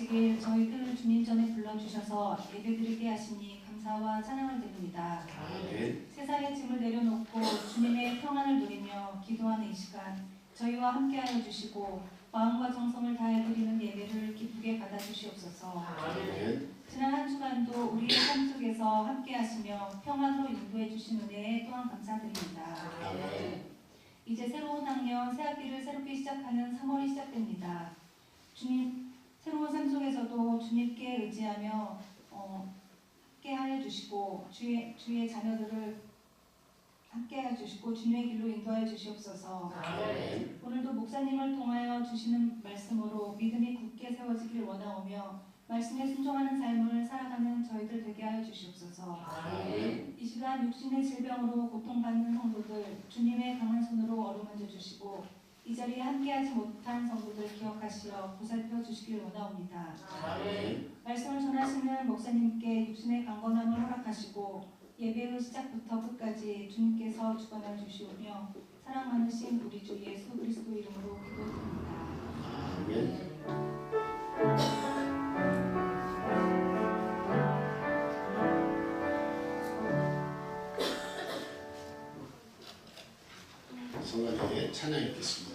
되시길 저희들 주님 전에 불러주셔서 예배드리게 하시니 감사와 찬양을 드립니다. 아멘. 세상의 짐을 내려놓고 주님의 평안을 누리며 기도하는 이 시간 저희와 함께하여 주시고 마음과 정성을 다해 드리는 예배를 기쁘게 받아주시옵소서. 아멘. 지난 한 주간도 우리의 삶 속에서 함께하시며 평안으로 인도해 주신 은혜에 또한 감사드립니다. 아멘. 이제 새로운 학년 새학기를 새롭게 시작하는 3월이 시작됩니다. 주님 새로운 삶 속에서도 주님께 의지하며 함께하여 주시고 주의 자녀들을 함께하여 주시고 주님의 길로 인도하여 주시옵소서. 아멘. 오늘도 목사님을 통하여 주시는 말씀으로 믿음이 굳게 세워지길 원하오며 말씀에 순종하는 삶을 살아가는 저희들 되게 하여 주시옵소서. 아멘. 이 시간 육신의 질병으로 고통받는 성도들 주님의 강한 손으로 어루만져 주시고 이 자리에 함께하지 못한 성도들 기억하시어 보살펴 주시길 원하옵니다. 아멘. 말씀을 전하시는 목사님께 육신의 강건함을 허락하시고 예배의 시작부터 끝까지 주님께서 주관하여 주시오며 사랑 많으신 우리 주 예수 그리스도 이름으로 기도드립니다. 아멘. 성가대에 찬양했겠습니다.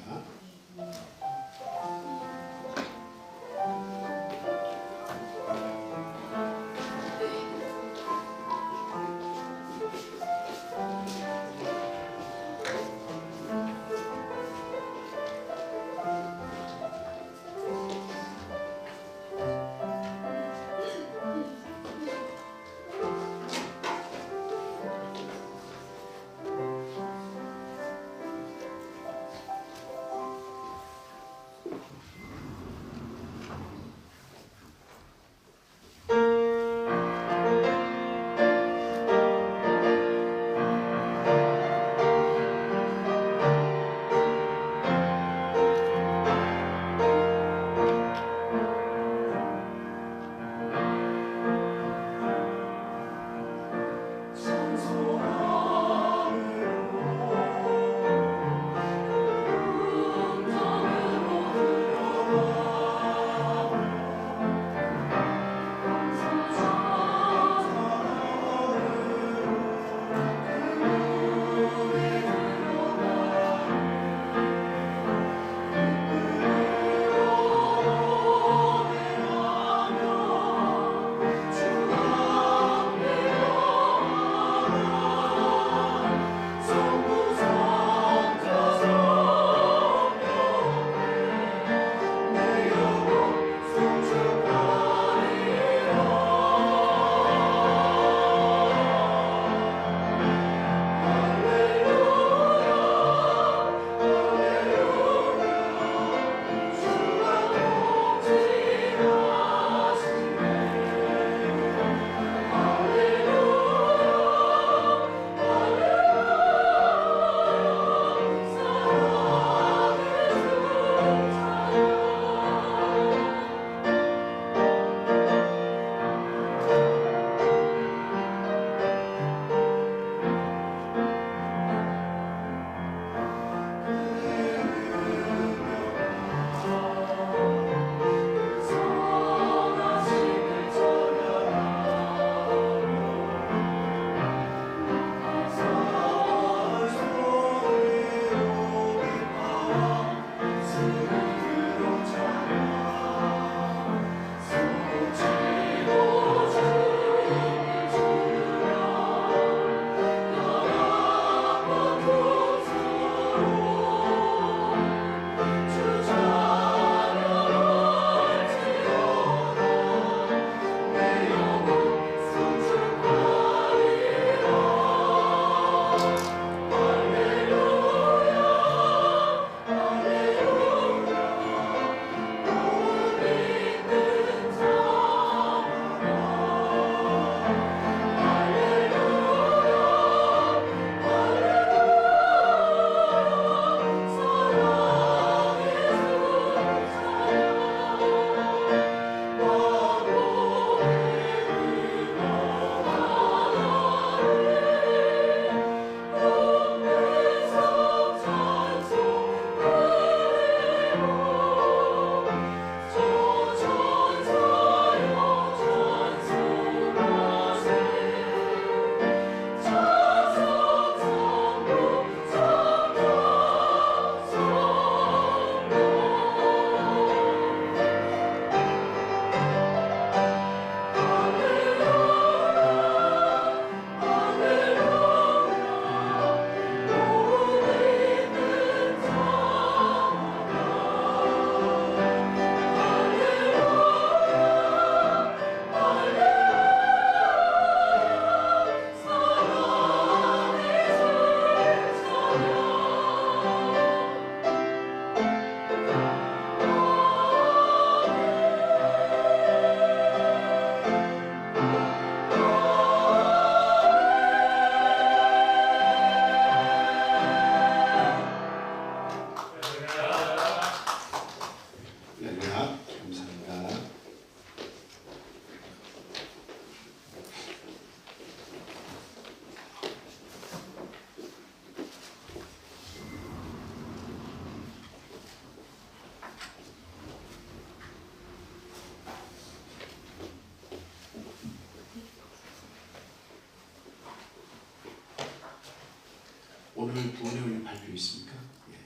오늘 구원의 원리 발표 있습니까? 예.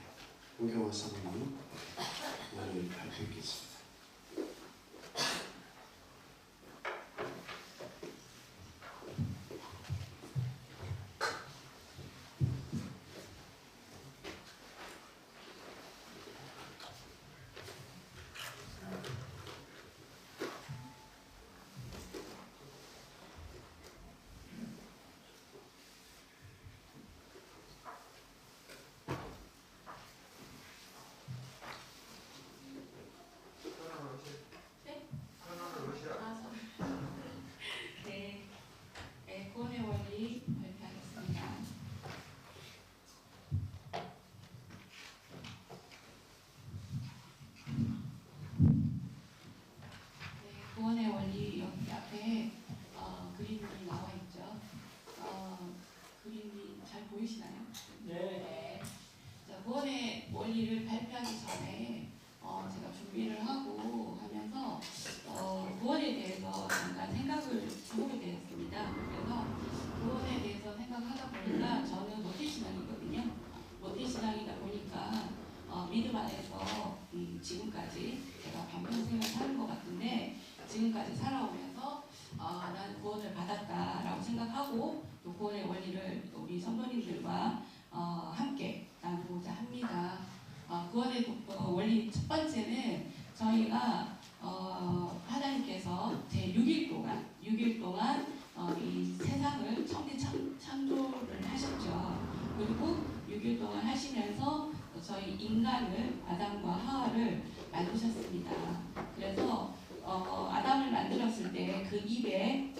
홍경화 사모님 구원의 원리 발표 있겠습니다. 네, 구원의 원리 발표하겠습니다. 네, 구원의 원리 여기 앞에 그림이 나와 있죠. 그림이 잘 보이시나요? 네. 자, 구원의 원리를 발표하기 전에 제가 준비를 하고 하면서 구원에 대해서 잠깐 생각을 해보게 되었습니다. 그래서 구원에 대해서 생각하다 보니까 저는 모태신앙이거든요. 모태신앙이다 보니까 믿음 안에서 지금까지 제가 반평생을 사는 것 같은데 지금까지 살아오면서 나는 구원을 받았다라고 생각하고 또 구원의 원리를 우리 성도님들과 함께 나누고자 합니다. 구원의 원리 첫 번째는 저희가 하나님께서 제 6일 동안 이 세상을 천지 창조를 하셨죠. 그리고 6일 동안 하시면서 저희 인간을 아담과 하와를 만드셨습니다. 그래서 아담을 만들었을 때 그 입에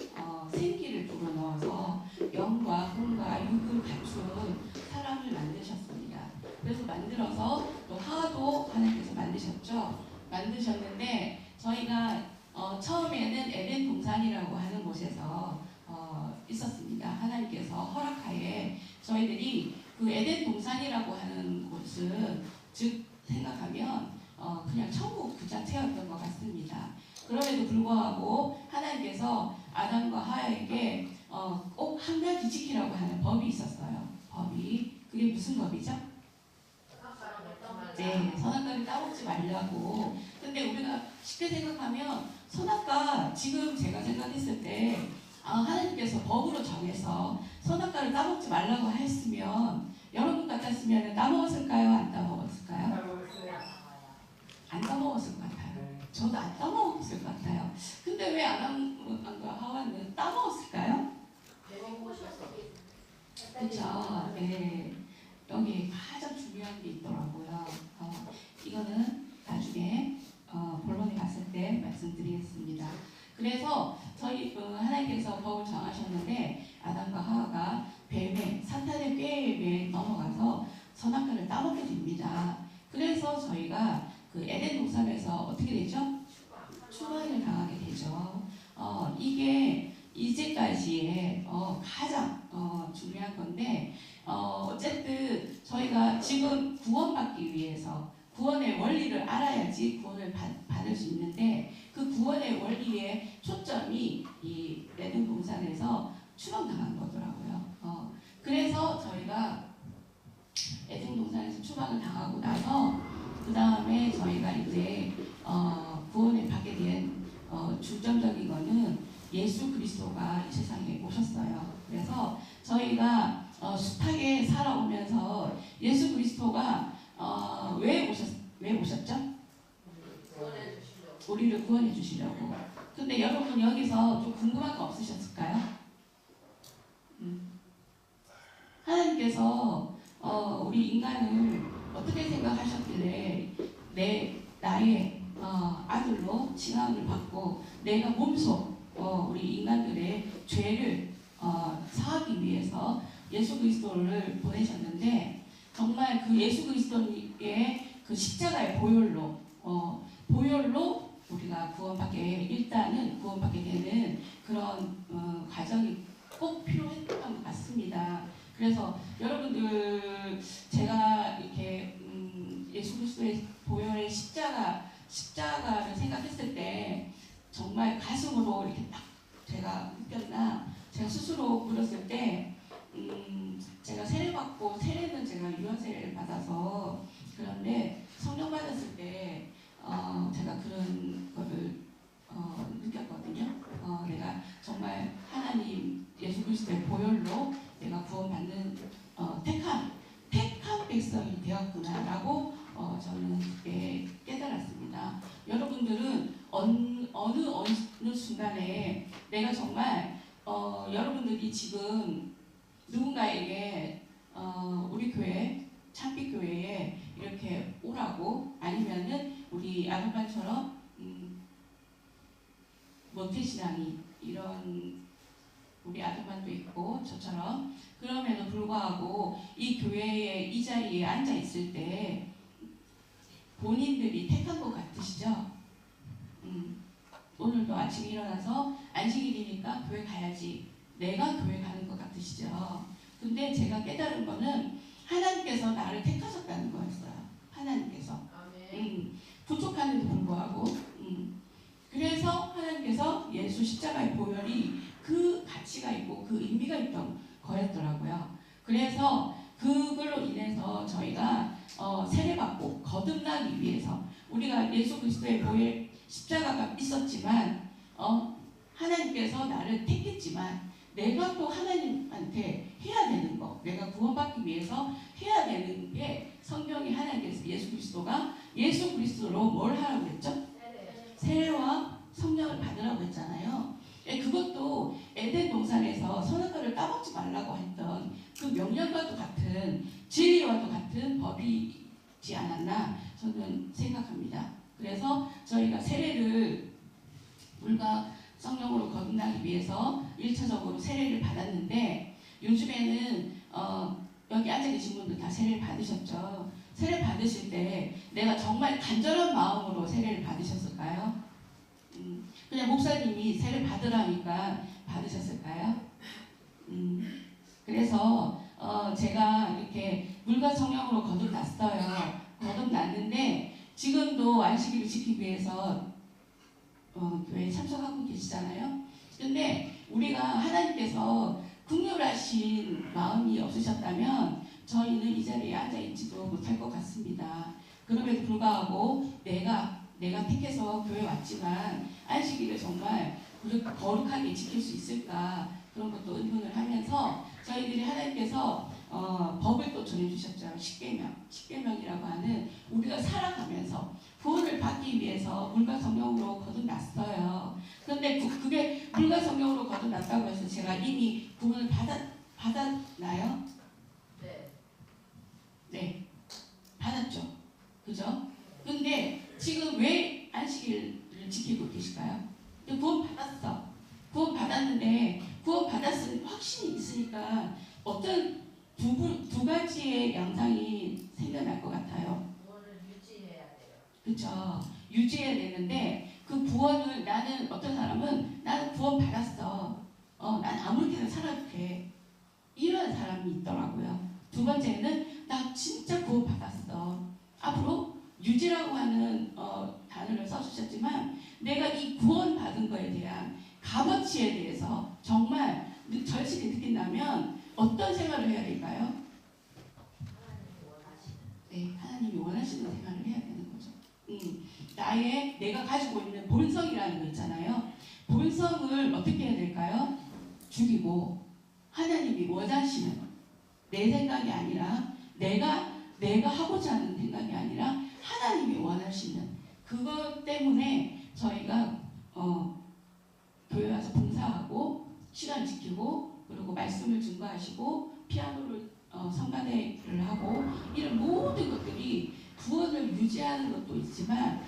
생기를 불어넣어서 영과 혼과 육을 갖춘 사람을 만드셨습니다. 그래서 만들어서 또 하와도 하나님께서 만드셨는데 저희가 처음에는 에덴 동산이라고 하는 곳에서 있었습니다. 하나님께서 허락하에 저희들이 그 에덴 동산이라고 하는 곳은 즉 생각하면 그냥 천국 그 자체였던 것 같습니다. 그럼에도 불구하고 하나님께서 아담과 하와에게 꼭 한 가지 지키라고 하는 법이 있었어요. 법이 그게 무슨 법이죠? 네, 선악과를 따먹지 말라고. 근데 우리가 쉽게 생각하면 선악과 지금 제가 생각했을 때 하나님께서 법으로 정해서 선악과를 따먹지 말라고 했으면 여러분 같았으면 따먹었을까요? 안 따먹었을까요? 안 따먹었을 것 같아요. 저도 안 따먹었을 것 같아요. 근데 왜 아담과 하와는 따먹었을까요? 그렇죠. 네. 여기 가장 중요한 게 있더라고요. 이거는 나중에 본론에 갔을 때 말씀드리겠습니다. 그래서 저희 하나님께서 법을 정하셨는데 아담과 하와가 뱀의 사탄의 꾀에 넘어가서 선악과를 따먹게 됩니다. 그래서 저희가 그 에덴 동산에서 어떻게 되죠? 추방을 당하게 되죠. 이게 이제까지의 가장 중요한 건데 어쨌든 저희가 지금 구원받기 위해서 구원의 원리를 알아야지 구원을 받을 수 있는데 그 구원의 원리의 초점이 이 에덴 동산에서 추방당한 거더라고요. 그래서 저희가 에덴 동산에서 추방을 당하고 나서 그 다음에 저희가 이제 구원을 받게 된 중점적인 거는 예수 그리스도가 이 세상에 오셨어요. 그래서 저희가 숱하게 살아오면서 예수 그리스도가 왜 오셨죠? 우리를 구원해 주시려고. 근데 여러분 여기서 좀 궁금한 거 없으셨을까요? 하나님께서 우리 인간을 어떻게 생각하셨길래 나의 아들로 칭함을 받고 내가 몸소 우리 인간들의 죄를 사하기 위해서 예수 그리스도를 보내셨는데 정말 그 예수 그리스도의 그 십자가의 보혈로 우리가 일단은 구원받게 되는 그런 과정이 꼭 필요했던 것 같습니다. 그래서 여러분들 제가 이렇게 예수 그리스도의 보혈의 십자가를 생각했을 때 정말 가슴으로 이렇게 딱 제가 느꼈나 제가 스스로 물었을 때 제가 세례받고 세례는 그리스도의 보혈로 내가 구원받는 택한 백성이 되었구나라고 저는 그때 깨달았습니다. 여러분들은 어느 순간에 내가 정말 여러분들이 지금 누군가에게 우리 교회 창빛교회에 이렇게 오라고 아니면은 우리 아르반처럼 모태신앙이 이런 우리 아들만도 있고 저처럼 그럼에도 불구하고 이 교회에 이 자리에 앉아 있을 때 본인들이 택한 것 같으시죠? 오늘도 아침에 일어나서 안식일이니까 교회 가야지. 내가 교회 가는 것 같으시죠? 근데 제가 깨달은 거는 하나님께서 나를 택하셨다는 거였어요. 하나님께서. 부족한데도 불구하고. 그래서 하나님께서 예수 십자가의 보혈이 그 가치가 있고 그 의미가 있던 거였더라고요. 그래서 그걸로 인해서 저희가 세례받고 거듭나기 위해서 우리가 예수 그리스도의 보혈 십자가가 있었지만 하나님께서 나를 택했지만 내가 또 하나님한테 해야 되는 거, 내가 구원받기 위해서 해야 되는 게 성경이 하나님께서 예수 그리스도가 예수 그리스도로 뭘 하라고 했죠? 세례와 성령을 받으라고 했잖아요. 그것도 에덴 동산에서 선악과를 따먹지 말라고 했던 그 명령과도 같은 진리와도 같은 법이지 않았나 저는 생각합니다. 그래서 저희가 세례를 물과 성령으로 거듭나기 위해서 1차적으로 세례를 받았는데 요즘에는 여기 앉아 계신 분들 다 세례를 받으셨죠. 세례 받으실 때 내가 정말 간절한 마음으로 세례를 받으셨을까요? 그냥 목사님이 세례 받으라니까 받으셨을까요? 그래서 제가 이렇게 물과 성령으로 거듭났어요. 거듭났는데 지금도 안식일을 지키기 위해서 교회에 참석하고 계시잖아요. 근데 우리가 하나님께서 긍휼하신 마음이 없으셨다면 저희는 이 자리에 앉아있지도 못할 것 같습니다. 그럼에도 불구하고 내가 택해서 교회 왔지만 안식일을 정말 거룩하게 지킬 수 있을까 그런 것도 의문을 하면서 저희들이 하나님께서 법을 또 전해주셨죠. 십계명이라고 하는 우리가 살아가면서 구원을 받기 위해서 물과 성령으로 거듭났어요. 그런데 그게 물과 성령으로 거듭났다고 해서 제가 이미 구원을 받았나요? 네. 받았죠. 그죠? 근데 지금 왜 안식일을 지키고 계실까요? 구원 받았어. 구원 받았는데 구원 받았을 확신이 있으니까 어떤 두 가지의 양상이 생겨날 것 같아요. 구원을 유지해야 돼요. 그렇죠. 유지해야 되는데 그 구원을 나는 어떤 사람은 나는 구원 받았어. 난 아무렇게나 살아도 돼. 이런 사람이 있더라고요. 두 번째는 나 진짜 구원 받았어. 앞으로 유지라고 하는 단어를 써주셨지만 내가 이 구원 받은 거에 대한 값어치에 대해서 정말 절실히 느낀다면 어떤 생활을 해야 될까요? 네, 하나님이 원하시는 생활을 해야 되는 거죠. 내가 가지고 있는 본성이라는 거 있잖아요. 본성을 어떻게 해야 될까요? 죽이고 하나님이 원하시는 내 생각이 아니라 내가 하고자 하는 생각이 아니라 하나님이 원하시는 그것 때문에 저희가 교회 와서 봉사하고 시간 지키고 그리고 말씀을 증거하시고 피아노를 성가대를 하고 이런 모든 것들이 구원을 유지하는 것도 있지만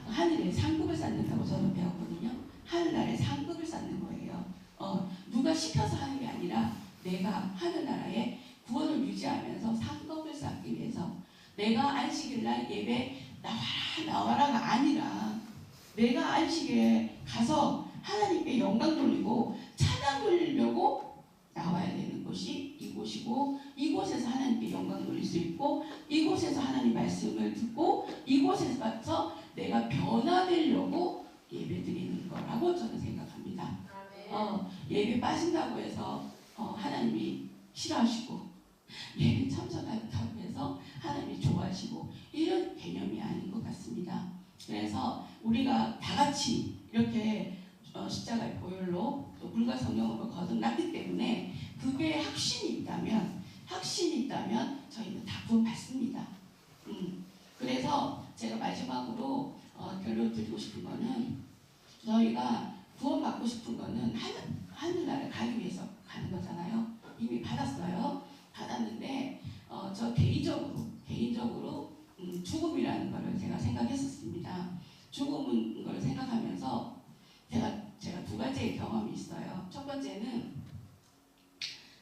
하늘에 상급을 쌓는다고 저는 배웠거든요. 하늘나라에 상급을 쌓는 거예요. 누가 시켜서 하는 게 아니라 내가 하늘나라에 구원을 유지하면서 상급을 쌓기 위해서 내가 안식일날 예배 나와라가 아니라 내가 안식일에 가서 하나님께 영광 돌리고 찬양 돌리려고 나와야 되는 곳이 이곳이고 이곳에서 하나님께 영광 돌릴 수 있고 이곳에서 하나님 말씀을 듣고 이곳에서 가서 내가 변화되려고 예배 드리는 거라고 저는 생각합니다. 예배 빠진다고 해서 하나님이 싫어하시고 예배 참석한다고 해서 하나님이 좋아하시고 이런 개념이 아닌 것 같습니다. 그래서 우리가 다 같이 이렇게 십자가의 보혈로 또 물과 성령으로 거듭났기 때문에 그게 확신이 있다면 저희는 다 구원받습니다. 그래서 제가 마지막으로 결론 드리고 싶은 거는 저희가 구원받고 싶은 거는 하늘나라를 가기 위해서 가는 거잖아요. 이미 받았어요. 받았는데 저 개인적으로 죽음이라는 거를 제가 생각했었습니다. 죽음은 걸 생각하면서 제가 두 가지의 경험이 있어요. 첫 번째는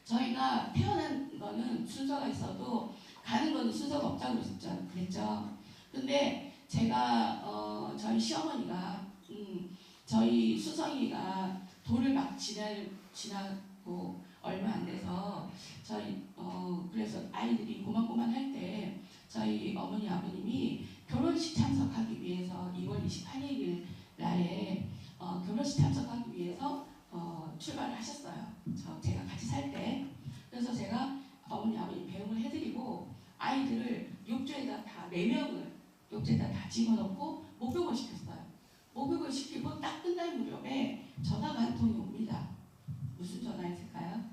저희가 태어난 거는 순서가 있어도 가는 거는 순서가 없다고 그랬죠. 근데 제가 저희 시어머니가 저희 수성이가 돌을 막 지나고 얼마 안 돼서 저희 그래서 아이들이 고만고만 할 때 저희 어머니 아버님이 결혼식 참석하기 위해서 2월 28일 날에 결혼식 참석하기 위해서 출발을 하셨어요. 제가 같이 살 때. 그래서 제가 어머니 아버님 배웅을 해드리고 아이들을 욕조에다 다 4명을 욕조에다 다 집어넣고 목욕을 시켰어요. 목욕을 시키고 딱 끝날 무렵에 전화가 한 통이 옵니다. 무슨 전화였을까요?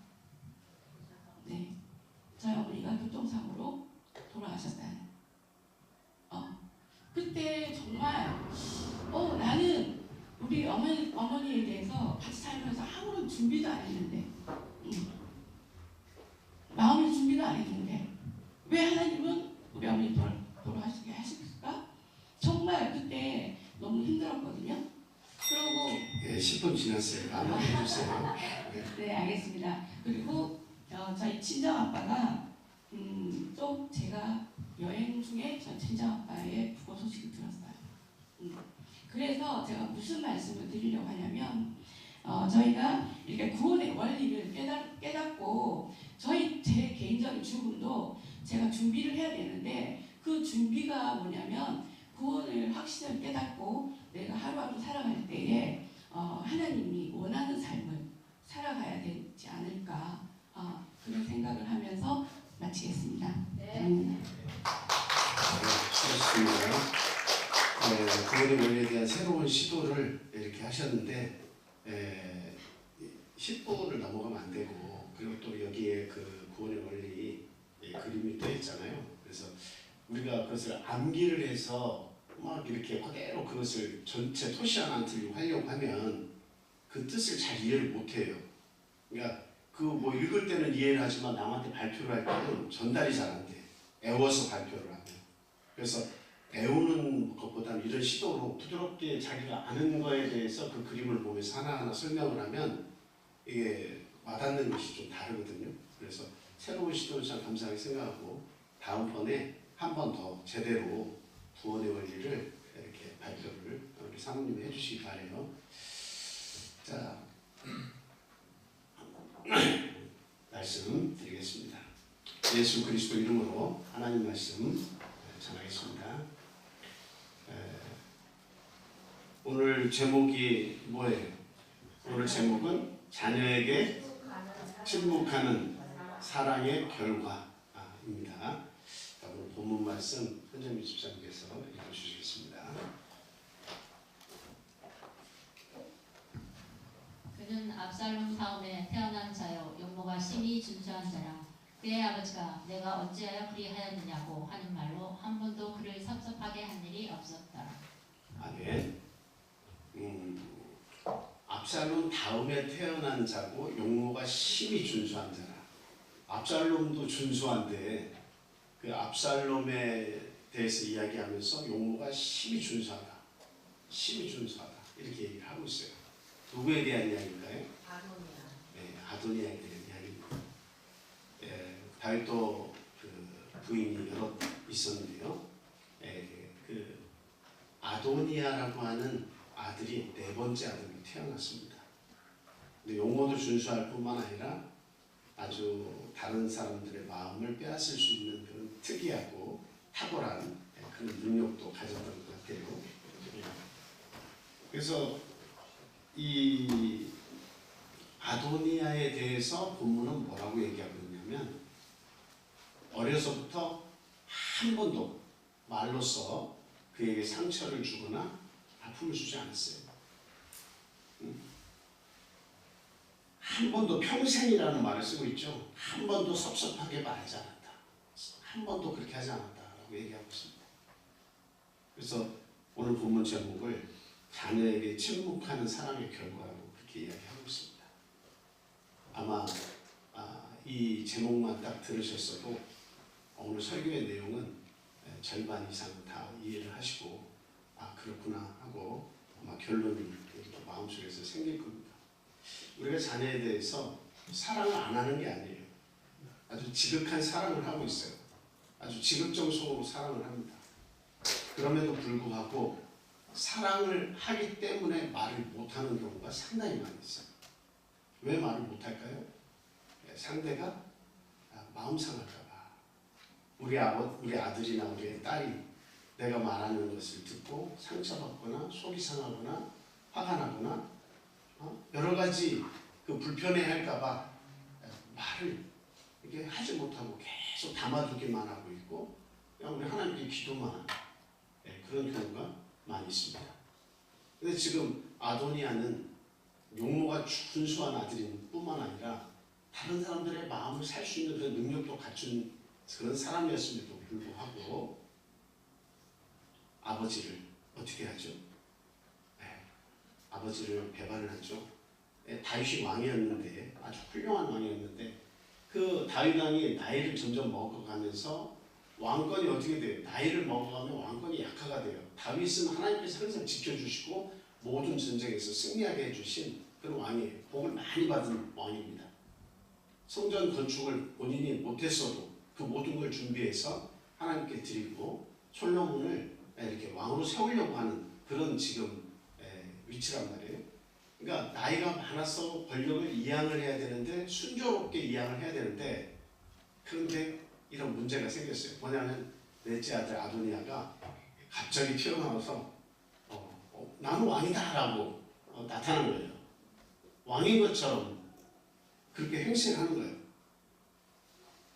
네, 저희 어머니가 교통사고로 돌아가셨어요. 그때 정말 나는 우리 어머니에 대해서 같이 살면서 아무런 준비도 안 했는데 마음의 준비도 안 했는데 왜 하나님은 우리 어머니 돌아가시게 하실까? 정말 그때 너무 힘들었거든요. 그리고 예, 10분 지났어요. 마무리해 주세요. 네, 알겠습니다. 그리고 저희 친정 아빠가 또 제가 여행 중에 저 친정 아빠의 부고 소식을 들었어요. 그래서 제가 무슨 말씀을 드리려고 하냐면 저희가 이렇게 구원의 원리를 깨닫고 제 개인적인 죽음도 제가 준비를 해야 되는데 그 준비가 뭐냐면 구원을 확신을 깨닫고 내가 하루하루 살아갈 때에 하나님이 원하는 삶을 살아가야 되지 않을까 그런 생각을 하면서 마치겠습니다. 네. 수고하셨습니다. 구원의 원리에 대한 새로운 시도를 이렇게 하셨는데 10분을 넘어가면 안 되고 그리고 또 여기에 그 구원의 원리 그림이 떠 있잖아요. 그래서 우리가 그것을 암기를 해서 막 이렇게 그대로 그것을 전체 토시 하나 들고 하려고 하면 그 뜻을 잘 이해를 못해요. 그러니까 그 뭐 읽을 때는 이해를 하지만 남한테 발표를 할 때는 전달이 잘 안 돼. 애워서 발표를 하면. 그래서 배우는 것보다는 이런 시도로 부드럽게 자기가 아는 거에 대해서 그 그림을 보면서 하나하나 설명을 하면 이게 와닿는 것이 좀 다르거든요. 그래서 새로운 시도를 참 감사하게 생각하고 다음번에 한 번 더 제대로 구원의 원리를 이렇게 발표를 우리 사모님이 해주시기 바래요. 자, 말씀 드리겠습니다. 예수 그리스도 이름으로 하나님 말씀 전하겠습니다. 오늘 제목이 뭐예요? 오늘 제목은 자녀에게 침묵하는 사랑의 결과입니다. 오늘 본문 말씀 현정미 집사님께서 읽어주시겠습니다. 그는 압살롬 다음에 태어난 자요 용모가 심히 준수한 자라. 그의 아버지가 내가 어찌하여 그리하였느냐고 하는 말로 한 번도 그를 섭섭하게 한 일이 없었더라. 아멘. 압살롬 다음에 태어난 자고 용모가 심히 준수한 자라. 압살롬도 준수한데 그 압살롬에 대해서 이야기하면서 용모가 심히 준수하다. 심히 준수하다. 이렇게 얘기를 하고 있어요. 누구에 대한 이야기인가요? 아도니아. 네, 아도니아에 대한 이야기입니다. 다윗도 그 부인이 여러 있었는데요. 그 아도니아라고 하는 아들이 4번째 아들이 태어났습니다. 근데 용모도 준수할 뿐만 아니라 아주 다른 사람들의 마음을 빼앗을 수 있는 그런 특이하고 탁월한 그런 능력도 가졌던 것 같아요. 그래서 이 아도니아에 대해서 본문은 뭐라고 얘기하고 있냐면 어려서부터 한 번도 말로써 그에게 상처를 주거나 아픔을 주지 않았어요. 한 번도 평생이라는 말을 쓰고 있죠. 한 번도 섭섭하게 말하지 않았다. 한 번도 그렇게 하지 않았다라고 얘기하고 있습니다. 그래서 오늘 본문 제목을 자녀에게 침묵하는 사랑의 결과라고 그렇게 이야기하고 있습니다. 아마 이 제목만 딱 들으셨어도 오늘 설교의 내용은 절반 이상 다 이해를 하시고 그렇구나 하고 아마 결론이 이렇게 마음속에서 생길 겁니다. 우리가 자녀에 대해서 사랑을 안 하는 게 아니에요. 아주 지극한 사랑을 하고 있어요. 아주 지극정성으로 사랑을 합니다. 그럼에도 불구하고 사랑을 하기 때문에 말을 못하는 경우가 상당히 많이 있어요. 왜 말을 못할까요? 상대가 마음 상할까 봐. 우리 아들이나 우리 딸이 내가 말하는 것을 듣고 상처받거나 속이 상하거나 화가 나거나 여러 가지 그 불편해할까 봐 말을 이렇게 하지 못하고 계속 담아두기만 하고 있고 그냥 우리 하나님께 기도만 하고 그런 경우가 많이 있습니다. 근데 지금 아도니아는 용모가 준수한 아들인 뿐만 아니라 다른 사람들의 마음을 살 수 있는 그런 능력도 갖춘 그런 사람이었음에도 불구하고 아버지를 어떻게 하죠? 아버지를 배반을 하죠. 다윗이 왕이었는데 아주 훌륭한 왕이었는데 그 다윗 왕이 나이를 점점 먹어가면서 왕권이 어떻게 돼요? 나이를 먹어가면 왕권이 약화가 돼요. 다윗은 하나님께서 항상 지켜주시고 모든 전쟁에서 승리하게 해주신 그런 왕이에요. 복을 많이 받은 왕입니다. 성전 건축을 본인이 못했어도 그 모든 걸 준비해서 하나님께 드리고 솔로몬을 이렇게 왕으로 세우려고 하는 그런 지금 위치란 말이에요. 그러니까 나이가 많아서 권력을 이양을 해야 되는데 순조롭게 이양을 해야 되는데 그런데 이런 문제가 생겼어요. 뭐냐면 넷째 아들 아도니아가 갑자기 튀어나와서 나는 왕이다라고 나타난 거예요. 왕인 것처럼 그렇게 행세하는 거예요.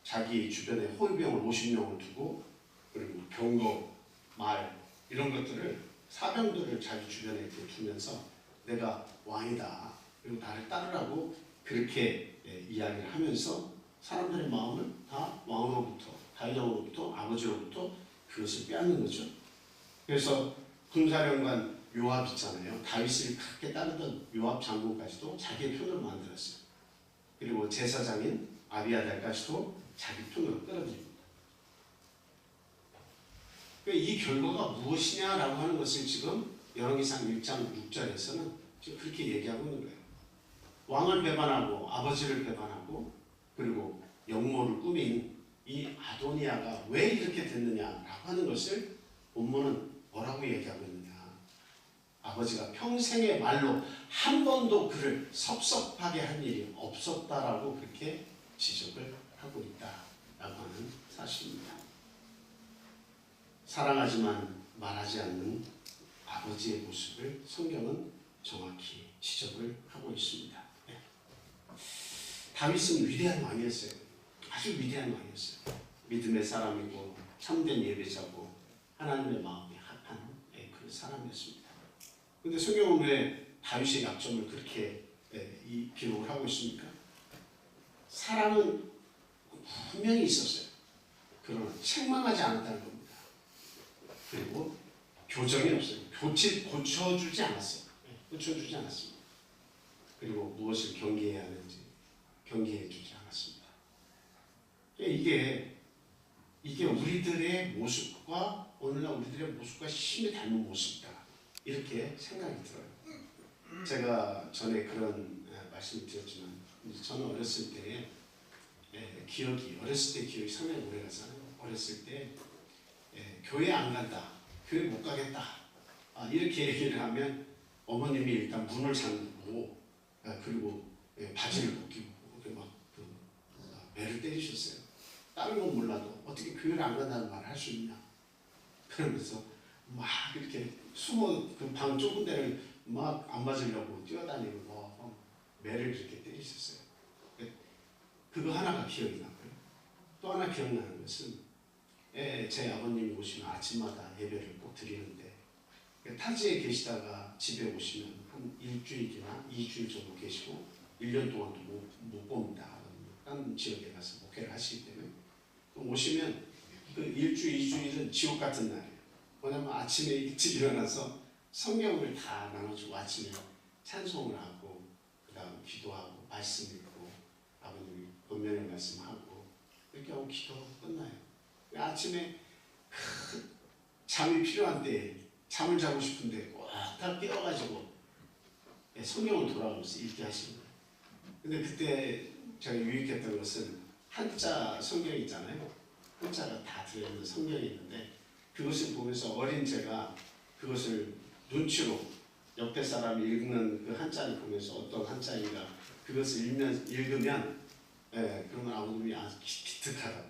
자기 주변에 호위병을 50명을 두고 그리고 병거, 말 이런 것들을 사병들을 자기 주변에 이렇게 두면서 내가 왕이다. 그리고 나를 따르라고 그렇게 이야기를 하면서 사람들의 마음을 다 왕으로부터 다윗 왕으로부터 아버지로부터 그것을 빼앗는 거죠. 그래서 군사령관 요압 있잖아요. 다윗을 그렇게 따르던 요압 장군까지도 자기의 편으로 만들었어요. 그리고 제사장인 아비아달까지도 자기 편으로 끌어들입니다. 이 결과가 무엇이냐라고 하는 것을 지금 열왕기상 1장 6절에서는 지금 그렇게 얘기하고 있는 거예요. 왕을 배반하고 아버지를 배반하고 그리고 영모를 꾸민 이 아도니아가 왜 이렇게 됐느냐라고 하는 것을 본문은 뭐라고 얘기하고 있느냐. 아버지가 평생의 말로 한 번도 그를 섭섭하게 한 일이 없었다라고 그렇게 지적을 하고 있다라고 하는 사실입니다. 사랑하지만 말하지 않는 아버지의 모습을 성경은 정확히 지적을 하고 있습니다. 다윗은 위대한 왕이었어요. 아주 위대한 왕이었어요. 믿음의 사람이고 참된 예배자고 하나님의 마음에 합한 그런 사람이었습니다. 그런데 성경은 왜 다윗의 약점을 그렇게 기록을 하고 있습니까? 사랑은 분명히 있었어요. 그러나 책망하지 않았다는 겁니다. 그리고 교정이 없어요. 고쳐주지 않았어요. 고쳐주지 않았습니다. 그리고 무엇을 경계해야 하는지 경계해주지 않았습니다. 이게 우리들의 모습과 오늘날 우리들의 모습과 심히 닮은 모습이다. 이렇게 생각이 들어요. 제가 전에 그런 말씀을 드렸지만 저는 어렸을 때 어렸을 때 기억이 상당히 오래 가잖아요. 어렸을 때 교회 안 간다, 교회 못 가겠다 이렇게 얘기를 하면 어머님이 일단 문을 잠그고 그리고 바지를 벗기고 막 매를 때리셨어요. 다른 건 몰라도 어떻게 교회를 안 간다는 말을 할 수 있냐. 그러면서 막 이렇게 숨어 그 방 좁은 데를 막 안 맞으려고 뛰어다니고 매를 그렇게 때리셨어요. 그거 하나가 기억이 나고요. 또 하나 기억나는 것은 제 아버님이 오시면 아침마다 예배를 꼭 드리는데 타지에 계시다가 집에 오시면 한 일주일이나 2주일 정도 계시고 1년 동안도 못 봅니다. 딴 지역에 가서 목회를 하시기 때문에. 그럼 오시면 그 1주, 2주일은 지옥 같은 날이에요. 뭐냐면 아침에 일찍 일어나서 성경을 다 나눠주고 아침에 찬송을 하고 그 다음 기도하고 말씀 읽고 아버님 본면의 말씀하고 이렇게 하고 기도 끝나요. 아침에 잠이 필요한 때에 잠을 자고 싶은데 꼭 다 깨워가지고 성경을 돌아가면서 읽게 하시는 거예요. 근데 그때 제가 유익했던 것은 한자 성경이 있잖아요. 한자가 다 들어있는 성경이 있는데 그것을 보면서 어린 제가 그것을 눈치로 옆에 사람이 읽는 그 한자를 보면서 어떤 한자인가 그것을 읽으면 그러면 아버님이 아주 기특하다.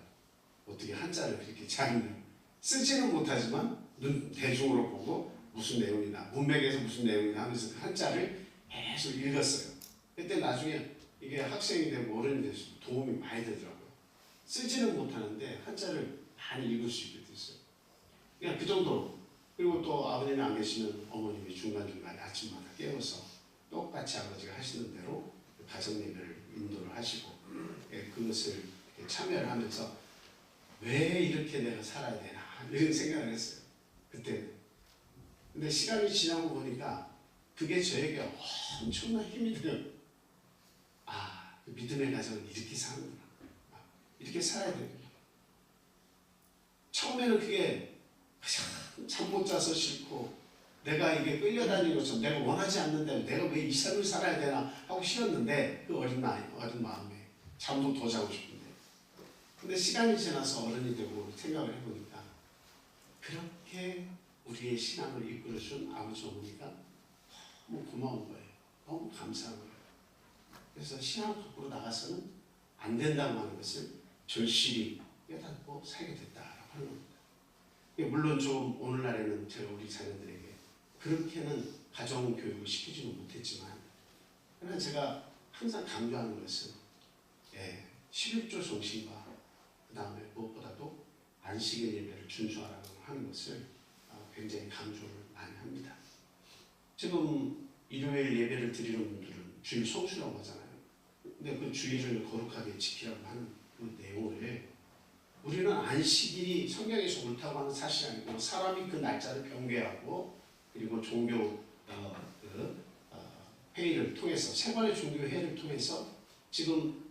어떻게 한자를 그렇게 잘 쓰지는 못하지만 대중으로 보고 무슨 내용이나 문맥에서 무슨 내용이나 하면서 그 한자를 계속 읽었어요. 그때 나중에 이게 학생이 되고 어른이 돼서 도움이 많이 되더라고요. 쓰지는 못하는데 한자를 많이 읽을 수 있게 됐어요. 그냥 그 정도로. 그리고 또 아버님이 안 계시면 어머님이 중간중간에 아침마다 깨워서 똑같이 아버지가 하시는 대로 가정 예배를 인도를 하시고 그것을 참여를 하면서 왜 이렇게 내가 살아야 되나 이런 생각을 했어요. 그때. 근데 시간이 지나고 보니까 그게 저에게 엄청난 힘이 돼요. 아, 믿음의 가정은 이렇게 사는구나. 이렇게 살아야 되는구나. 처음에는 그게 잠 못 자서 싫고 내가 이게 끌려다니는 것처럼 내가 원하지 않는데 내가 왜 이 삶을 살아야 되나 하고 싫었는데 그 어린 마음에 잠도 더 자고 싶은데 근데 시간이 지나서 어른이 되고 생각을 해보니까 그렇게 우리의 신앙을 이끌어준 아버지 어머니가 너무 고마운 거예요. 너무 감사한 거예요. 그래서 신앙 밖으로 나가서는 안 된다고 하는 것을 절실히 깨닫고 살게 됐다라고 하는 겁니다. 물론 좀 오늘날에는 제가 우리 자녀들에게 그렇게는 가정교육을 시키지는 못했지만 그러나 제가 항상 강조하는 것은 11조 정신과 그 다음에 무엇보다도 안식일 예배를 준수하라고 하는 것을 굉장히 강조를 많이 합니다. 지금 일요일 예배를 드리는 분들은 주일 성수라고 하잖아요. 근데 그 주일을 거룩하게 지키라고 하는 그 내용을 우리는 안식일이 성경에서 옳다고 하는 사실이 아니고 사람이 그 날짜를 경계하고 그리고 종교 회의를 통해서 세 번의 종교 회의를 통해서 지금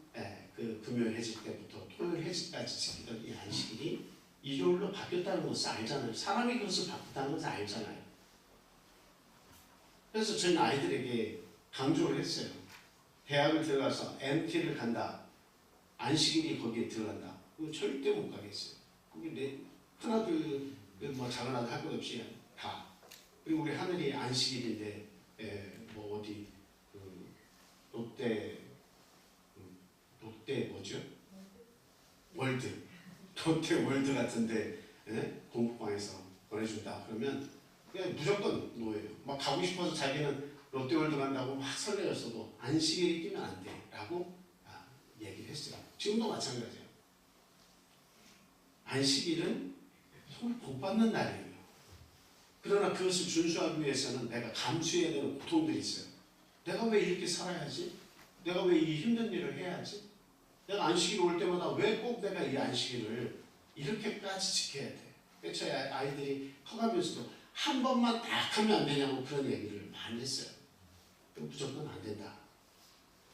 그 금요일 해질 때부터 토요일 해질까지 지키던 이 안식일이 일요일로 바뀌었다는 것을 알잖아요. 사람이 그것을 바꿨다는 것을 알잖아요. 그래서 저희는 아이들에게 강조를 했어요. 대학을 들어가서 MT를 간다. 안식일이 거기에 들어간다. 그거 절대 못 가겠어요. 그게 하나둘 뭐 작은 아들 할 것 없이 다. 그리고 우리 하늘이 안식일인데 뭐 어디 그 롯데 뭐죠? 월드. 롯데 월드 같은데 공부방에서 보내준다. 그러면 그냥 무조건 노예요. 막 가고 싶어서 자기는 롯데월드 간다고 막 설레었어도 안식일이 끼면 안 돼. 라고 얘기를 했어요. 지금도 마찬가지예요. 안식일은 정말 복받는 날이에요. 그러나 그것을 준수하기 위해서는 내가 감수해야 되는 고통들이 있어요. 내가 왜 이렇게 살아야지? 내가 왜 이 힘든 일을 해야지? 내가 안식일 올 때마다 왜 꼭 내가 이 안식일을 이렇게까지 지켜야 돼? 저희 아이들이 커가면서도 한 번만 딱 하면 안 되냐고 그런 얘기를 많이 했어요. 무조건 안 된다.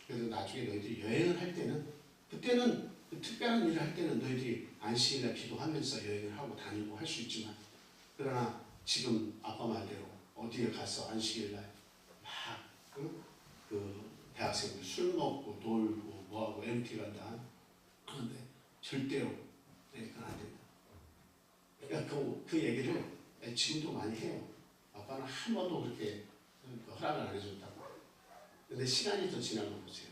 그래서 나중에 너희들이 여행을 할 때는 그때는 특별한 일을 할 때는 너희들이 안식일날 기도하면서 여행을 하고 다니고 할 수 있지만 그러나 지금 아빠 말대로 어디에 가서 안식일날 막 그 대학생들 술 먹고 놀고 뭐하고 MT 간다. 그런데 절대로 그건 안 된다. 그러니까 그 얘기를 지금도 많이 해요. 아빠는 한 번도 그렇게 허락을 안 해줬다고. 근데 시간이 더 지나고 보세요.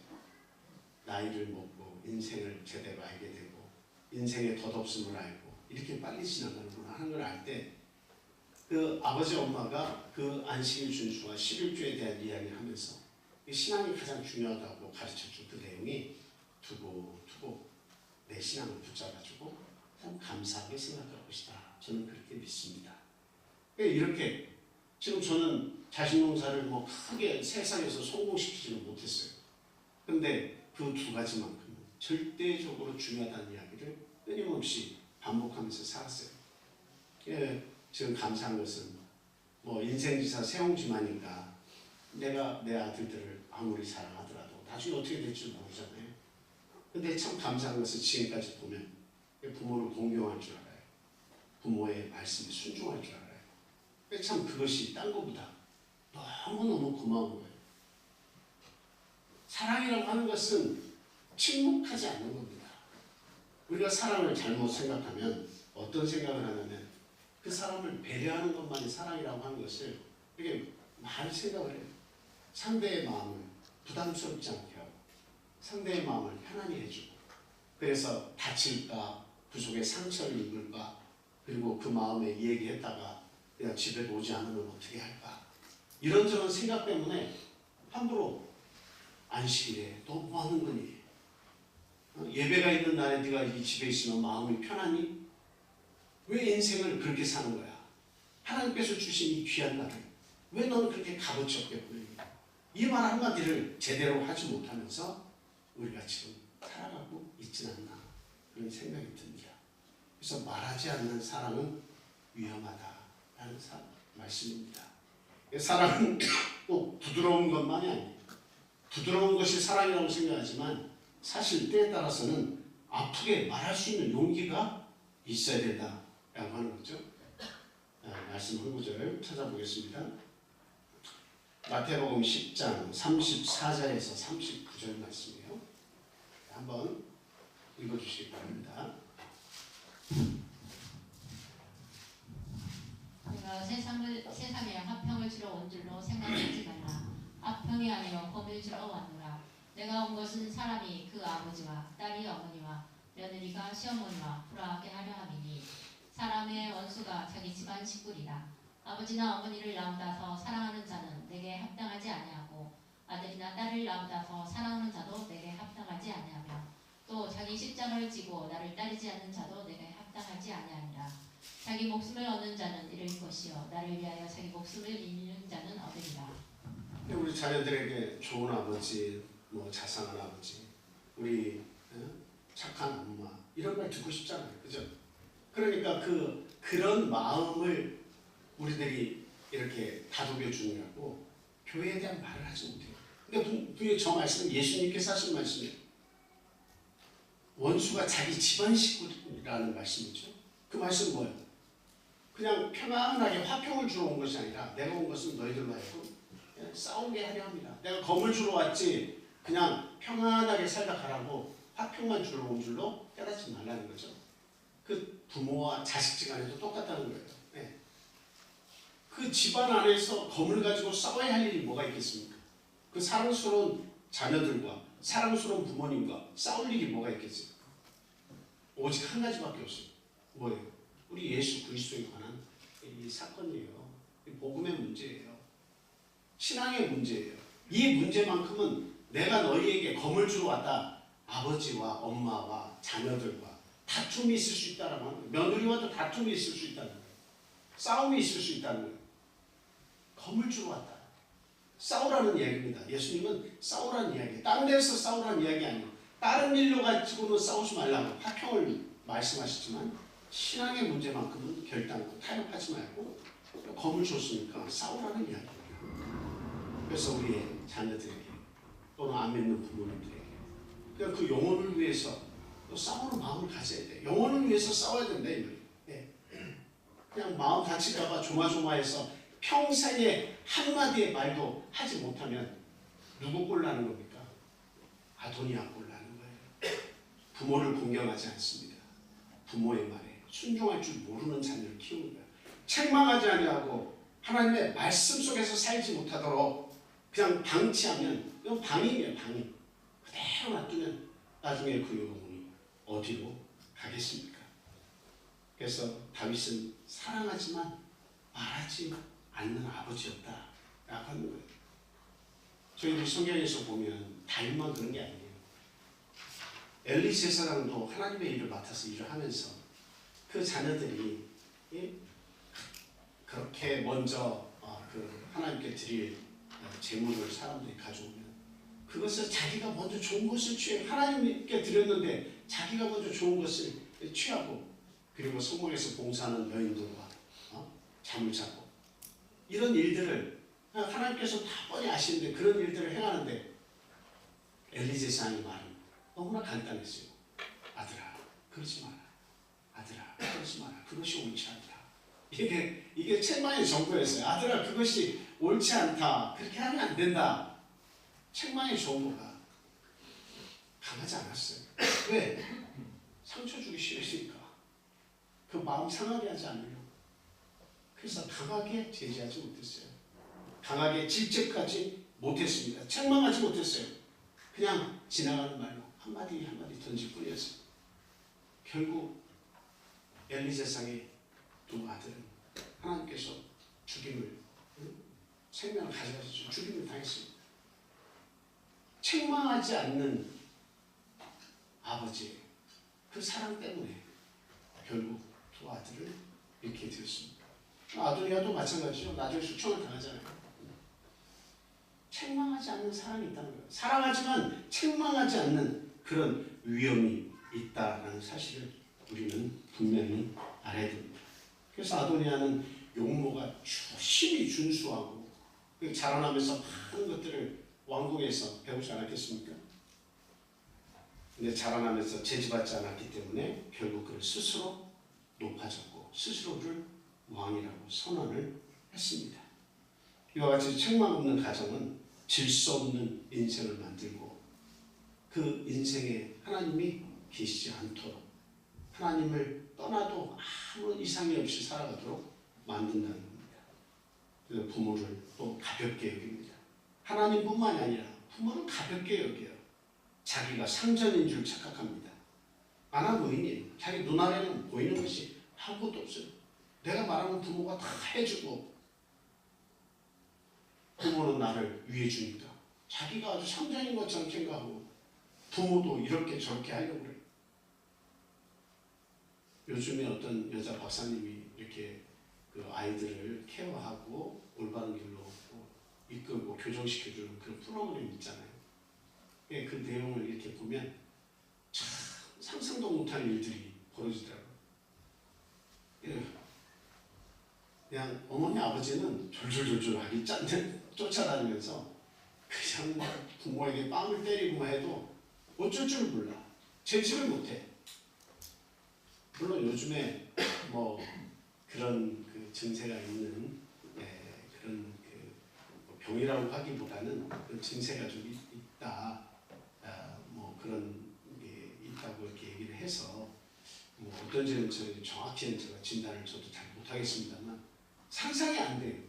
나이를 먹고 인생을 제대로 알게 되고 인생의 덧없음을 알고 이렇게 빨리 지나가는구나 하는 걸 알 때 그 아버지 엄마가 그 안식일 준수와 11조에 대한 이야기를 하면서 신앙이 가장 중요하다고 가르쳐준 그 내용이 두고 내 신앙을 붙잡아주고 참 감사하게 생각할 것이다. 저는 그렇게 믿습니다. 이렇게 지금 저는 자식 농사를 뭐 크게 세상에서 성공시키지는 못했어요. 그런데 그 두 가지만큼은 절대적으로 중요하다는 이야기를 끊임없이 반복하면서 살았어요. 예, 지금 감사한 것은 뭐 인생지사 세옹지마니까 내가 내 아들들을 아무리 사랑하더라도 나중에 어떻게 될지 모르잖아요. 근데 참 감사한 것은 지금까지 보면 부모를 공경할 줄 알아요. 부모의 말씀에 순종할 줄 알아요. 참 그것이 딴 것보다 너무너무 고마운 거예요. 사랑이라고 하는 것은 침묵하지 않는 겁니다. 우리가 사랑을 잘못 생각하면 어떤 생각을 하냐면 그 사람을 배려하는 것만이 사랑이라고 하는 것을 이렇게 많이 생각을 해요. 상대의 마음을 부담스럽지 않게 하고 상대의 마음을 편안히 해주고 그래서 다칠까 그 속에 상처를 입을까 그리고 그 마음에 얘기했다가 그냥 집에 오지 않으면 어떻게 할까 이런저런 생각 때문에 함부로 안식일에 너 뭐 하는 거니? 예배가 있는 날에 네가 이 집에 있으면 마음이 편하니? 왜 인생을 그렇게 사는 거야? 하나님께서 주신 이 귀한 날을 왜 너는 그렇게 값어치 없게 보니? 이 말 한마디를 제대로 하지 못하면서 우리가 지금 살아가고 있진 않나 그런 생각이 듭니다. 그래서 말하지 않는 사랑은 위험하다라는 말씀입니다. 사랑은 꼭 부드러운 것만이 아니에요. 부드러운 것이 사랑이라고 생각하지만 사실 때에 따라서는 아프게 말할 수 있는 용기가 있어야 된다라고 하는 거죠. 말씀 한 구절 찾아보겠습니다. 마태복음 10장 34절에서 39절 말씀이에요. 한번 읽어주시기 바랍니다. 내가 세상에 화평을 주러 온 줄로 생각하지 말라. 화평이 아니요 범을 주러 왔노라. 내가 온 것은 사람이 그 아버지와 딸이 어머니와 며느리가 시어머니와 불화하게 하려 함이니 사람의 원수가 자기 집안 식구리라. 아버지나 어머니를 낳아서 사랑하는 자는 내게 합당하지 아니하고 아들이나 딸을 낳아서 사랑하는 자도 내게 합당하지 아니하며 또 자기 십자가를 지고 나를 따르지 않는 자도 내게 합당하지 아니하니라. 자기 목숨을 얻는 자는 잃을 것이요 나를 위하여 자기 목숨을 잃는 자는 얻으리라. 우리 자녀들에게 좋은 아버지, 뭐 자상한 아버지, 우리 착한 엄마 이런 말 듣고 싶잖아요, 그죠? 그러니까 그런 마음을 우리들이 이렇게 다독여 주느라고 교회에 대한 말을 하지 못해요. 근데 분명히 저 말씀은 예수님께서 하신 말씀이에요. 원수가 자기 집안 식구라는 말씀이죠. 그 말씀은 뭐예요? 그냥 편안하게 화평을 주러 온 것이 아니라 내가 온 것은 너희들로 하여금 싸우게 하려 합니다. 내가 검을 주러 왔지 그냥 평안하게 살다 가라고 화평만 주러 온 줄로 깨닫지 말라는 거죠. 그 부모와 자식지간에도 똑같다는 거예요. 네. 그 집안 안에서 검을 가지고 싸워야 할 일이 뭐가 있겠습니까? 그 사랑스러운 자녀들과 사랑스러운 부모님과 싸울 일이 뭐가 있겠어요? 오직 한 가지밖에 없어요. 뭐예요? 우리 예수 그리스도에 관한 이 사건이에요. 복음의 문제예요. 신앙의 문제예요. 이 문제만큼은 내가 너희에게 검을 주러 왔다. 아버지와 엄마와 자녀들과 다툼이 있을 수 있다는 거예요. 며느리와도 다툼이 있을 수 있다는 거예요. 싸움이 있을 수 있다는 거예요. 검을 주러 왔다. 싸우라는 이야기입니다. 예수님은 싸우라는 이야기예요. 다른 데서 싸우라는 이야기 아니에요. 다른 일로 가지고는 싸우지 말라고 화평을 말씀하시지만 신앙의 문제만큼은 결단코 타협하지 말고 검을 줬으니까 싸우라는 이야기예요. 그래서 우리의 자녀들에게 또는 안 믿는 부모님들에게 그냥 그 영혼을 위해서 또 싸우는 마음을 가져야 돼. 영혼을 위해서 싸워야 된다 이 말이에요. 네. 그냥 마음 다칠까봐 조마조마해서 평생에 한마디의 말도 하지 못하면 누구 꼴나는 겁니까? 아도니아 꼴나는 거예요. 부모를 공경하지 않습니다. 부모의 말에 순종할 줄 모르는 자녀를 키우는 거예요. 책망하지 아니하고 하나님의 말씀 속에서 살지 못하도록 그냥 방치하면 이건 방임이에요. 방임. 그대로 놔두면 나중에 그 영혼이 어디로 가겠습니까? 그래서 다윗은 사랑하지만 말하지 않는 아버지였다 라고 하는 거예요. 저희들이 성경에서 보면 다윗만 그런 게 아니에요. 엘리 제사장도 하나님의 일을 맡아서 일을 하면서 그 자녀들이 그렇게 먼저 그 하나님께 드릴 재물을 사람들이 가져오면 그것을 자기가 먼저 좋은 것을 취해 하나님께 드렸는데 자기가 먼저 좋은 것을 취하고 그리고 성막에서 봉사하는 여인들과 잠을 자고 이런 일들을 하나님께서 다 뻔히 아시는데 그런 일들을 행하는데 엘리제사의 말은 너무나 간단했어요. 아들아 그러지 마라. 아들아 그러지 마라. 그것이 옳지 않다. 이게 책망의 정보였어요. 아들아 그것이 옳지 않다. 그렇게 하면 안 된다. 책망의 정보가 강하지 않았어요. 왜? 상처 주기 싫으니까. 그 마음 상하게 하지 않으려고. 그래서 강하게 제지하지 못했어요. 강하게 질책하지 못했습니다. 책망하지 못했어요. 그냥 지나가는 말로 한마디 한마디 던질 뿐이었어요. 결국 엘리제상의 두 아들은 하나님께서 죽임을 생명을 가져가셔서 죽임을 당했습니다. 책망하지 않는 아버지의 그 사랑 때문에 결국 두 아들을 잃게 되었습니다. 아도니아도 마찬가지죠. 나중에 수청을 당하잖아요. 책망하지 않는 사랑이 있다는 거예요. 사랑하지만 책망하지 않는 그런 위험이 있다는 사실을 우리는 분명히 알아야 됩니다. 그래서 아도니아는 용모가 심히 준수하고 자라나면서 많은 것들을 왕궁에서 배우지 않았겠습니까? 근데 자라나면서 제지받지 않았기 때문에 결국 그를 스스로 높아졌고 스스로를 왕이라고 선언을 했습니다. 이와 같이 책망 없는 가정은 질서 없는 인생을 만들고 그 인생에 하나님이 계시지 않도록 하나님을 떠나도 아무런 이상이 없이 살아가도록 만든다는 겁니다. 그래서 부모를 또 가볍게 여깁니다. 하나님뿐만이 아니라 부모를 가볍게 여겨요. 자기가 상전인 줄 착각합니다. 아나무인이에요. 자기 눈알에는 보이는 것이 아무것도 없어요. 내가 말하는 부모가 다 해주고 부모는 나를 위해 주니까 자기가 아주 상전인 것처럼 생각하고 부모도 이렇게 저렇게 하려고 그래요. 요즘에 어떤 여자 박사님이 이렇게 그 아이들을 케어하고 올바른 길로 이끌고 교정시켜주는 그런 프로그램 있잖아요. 그 내용을 이렇게 보면 참 상상도 못한 일들이 벌어지더라고요. 그냥 어머니 아버지는 졸졸졸졸하게 쫓아다니면서 그냥 막 부모에게 빵을 때리고 해도 어쩔 줄 몰라. 제지를 못해. 물론 요즘에 뭐 그런 그 증세가 있는 그런 그 병이라고 하기보다는 그런 증세가 좀 있다. 뭐 그런 게 있다고 이렇게 얘기를 해서 뭐 어떤지는 저는 정확히는 제가 진단을 저도 잘 못하겠습니다만 상상이 안 돼요.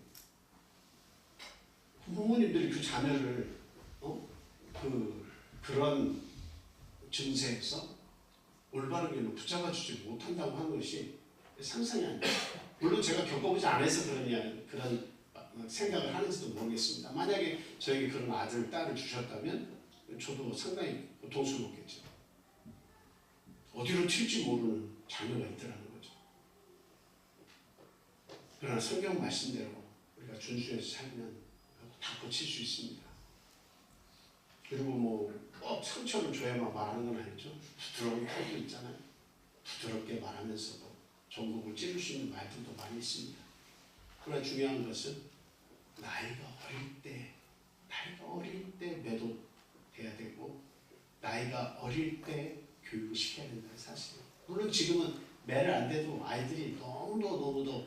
부모님들이 그 자녀를 그런 증세에서 올바른 길로 붙잡아주지 못한다고 하는 것이 상상이 안 돼요. 물론 제가 겪어보지 않아서 그런 생각을 하는지도 모르겠습니다. 만약에 저에게 그런 아들, 딸을 주셨다면 저도 상당히 고통스럽겠죠. 어디로 튈지 모르는 자녀가 있더라는 거죠. 그러나 성경 말씀대로 우리가 준수해서 살면 다 고칠 수 있습니다. 그리고 뭐 꼭 상처를 줘야만 말하는 건 아니죠. 부드러운 태도 있잖아요. 부드럽게 말하면서도 전곡을 찌를 수 있는 말들도 많이 있습니다. 그러나 중요한 것은 나이가 어릴 때 매도돼야 되고 나이가 어릴 때 교육을 시켜야 된다는 사실이에요. 물론 지금은 매를 안 돼도 아이들이 너무도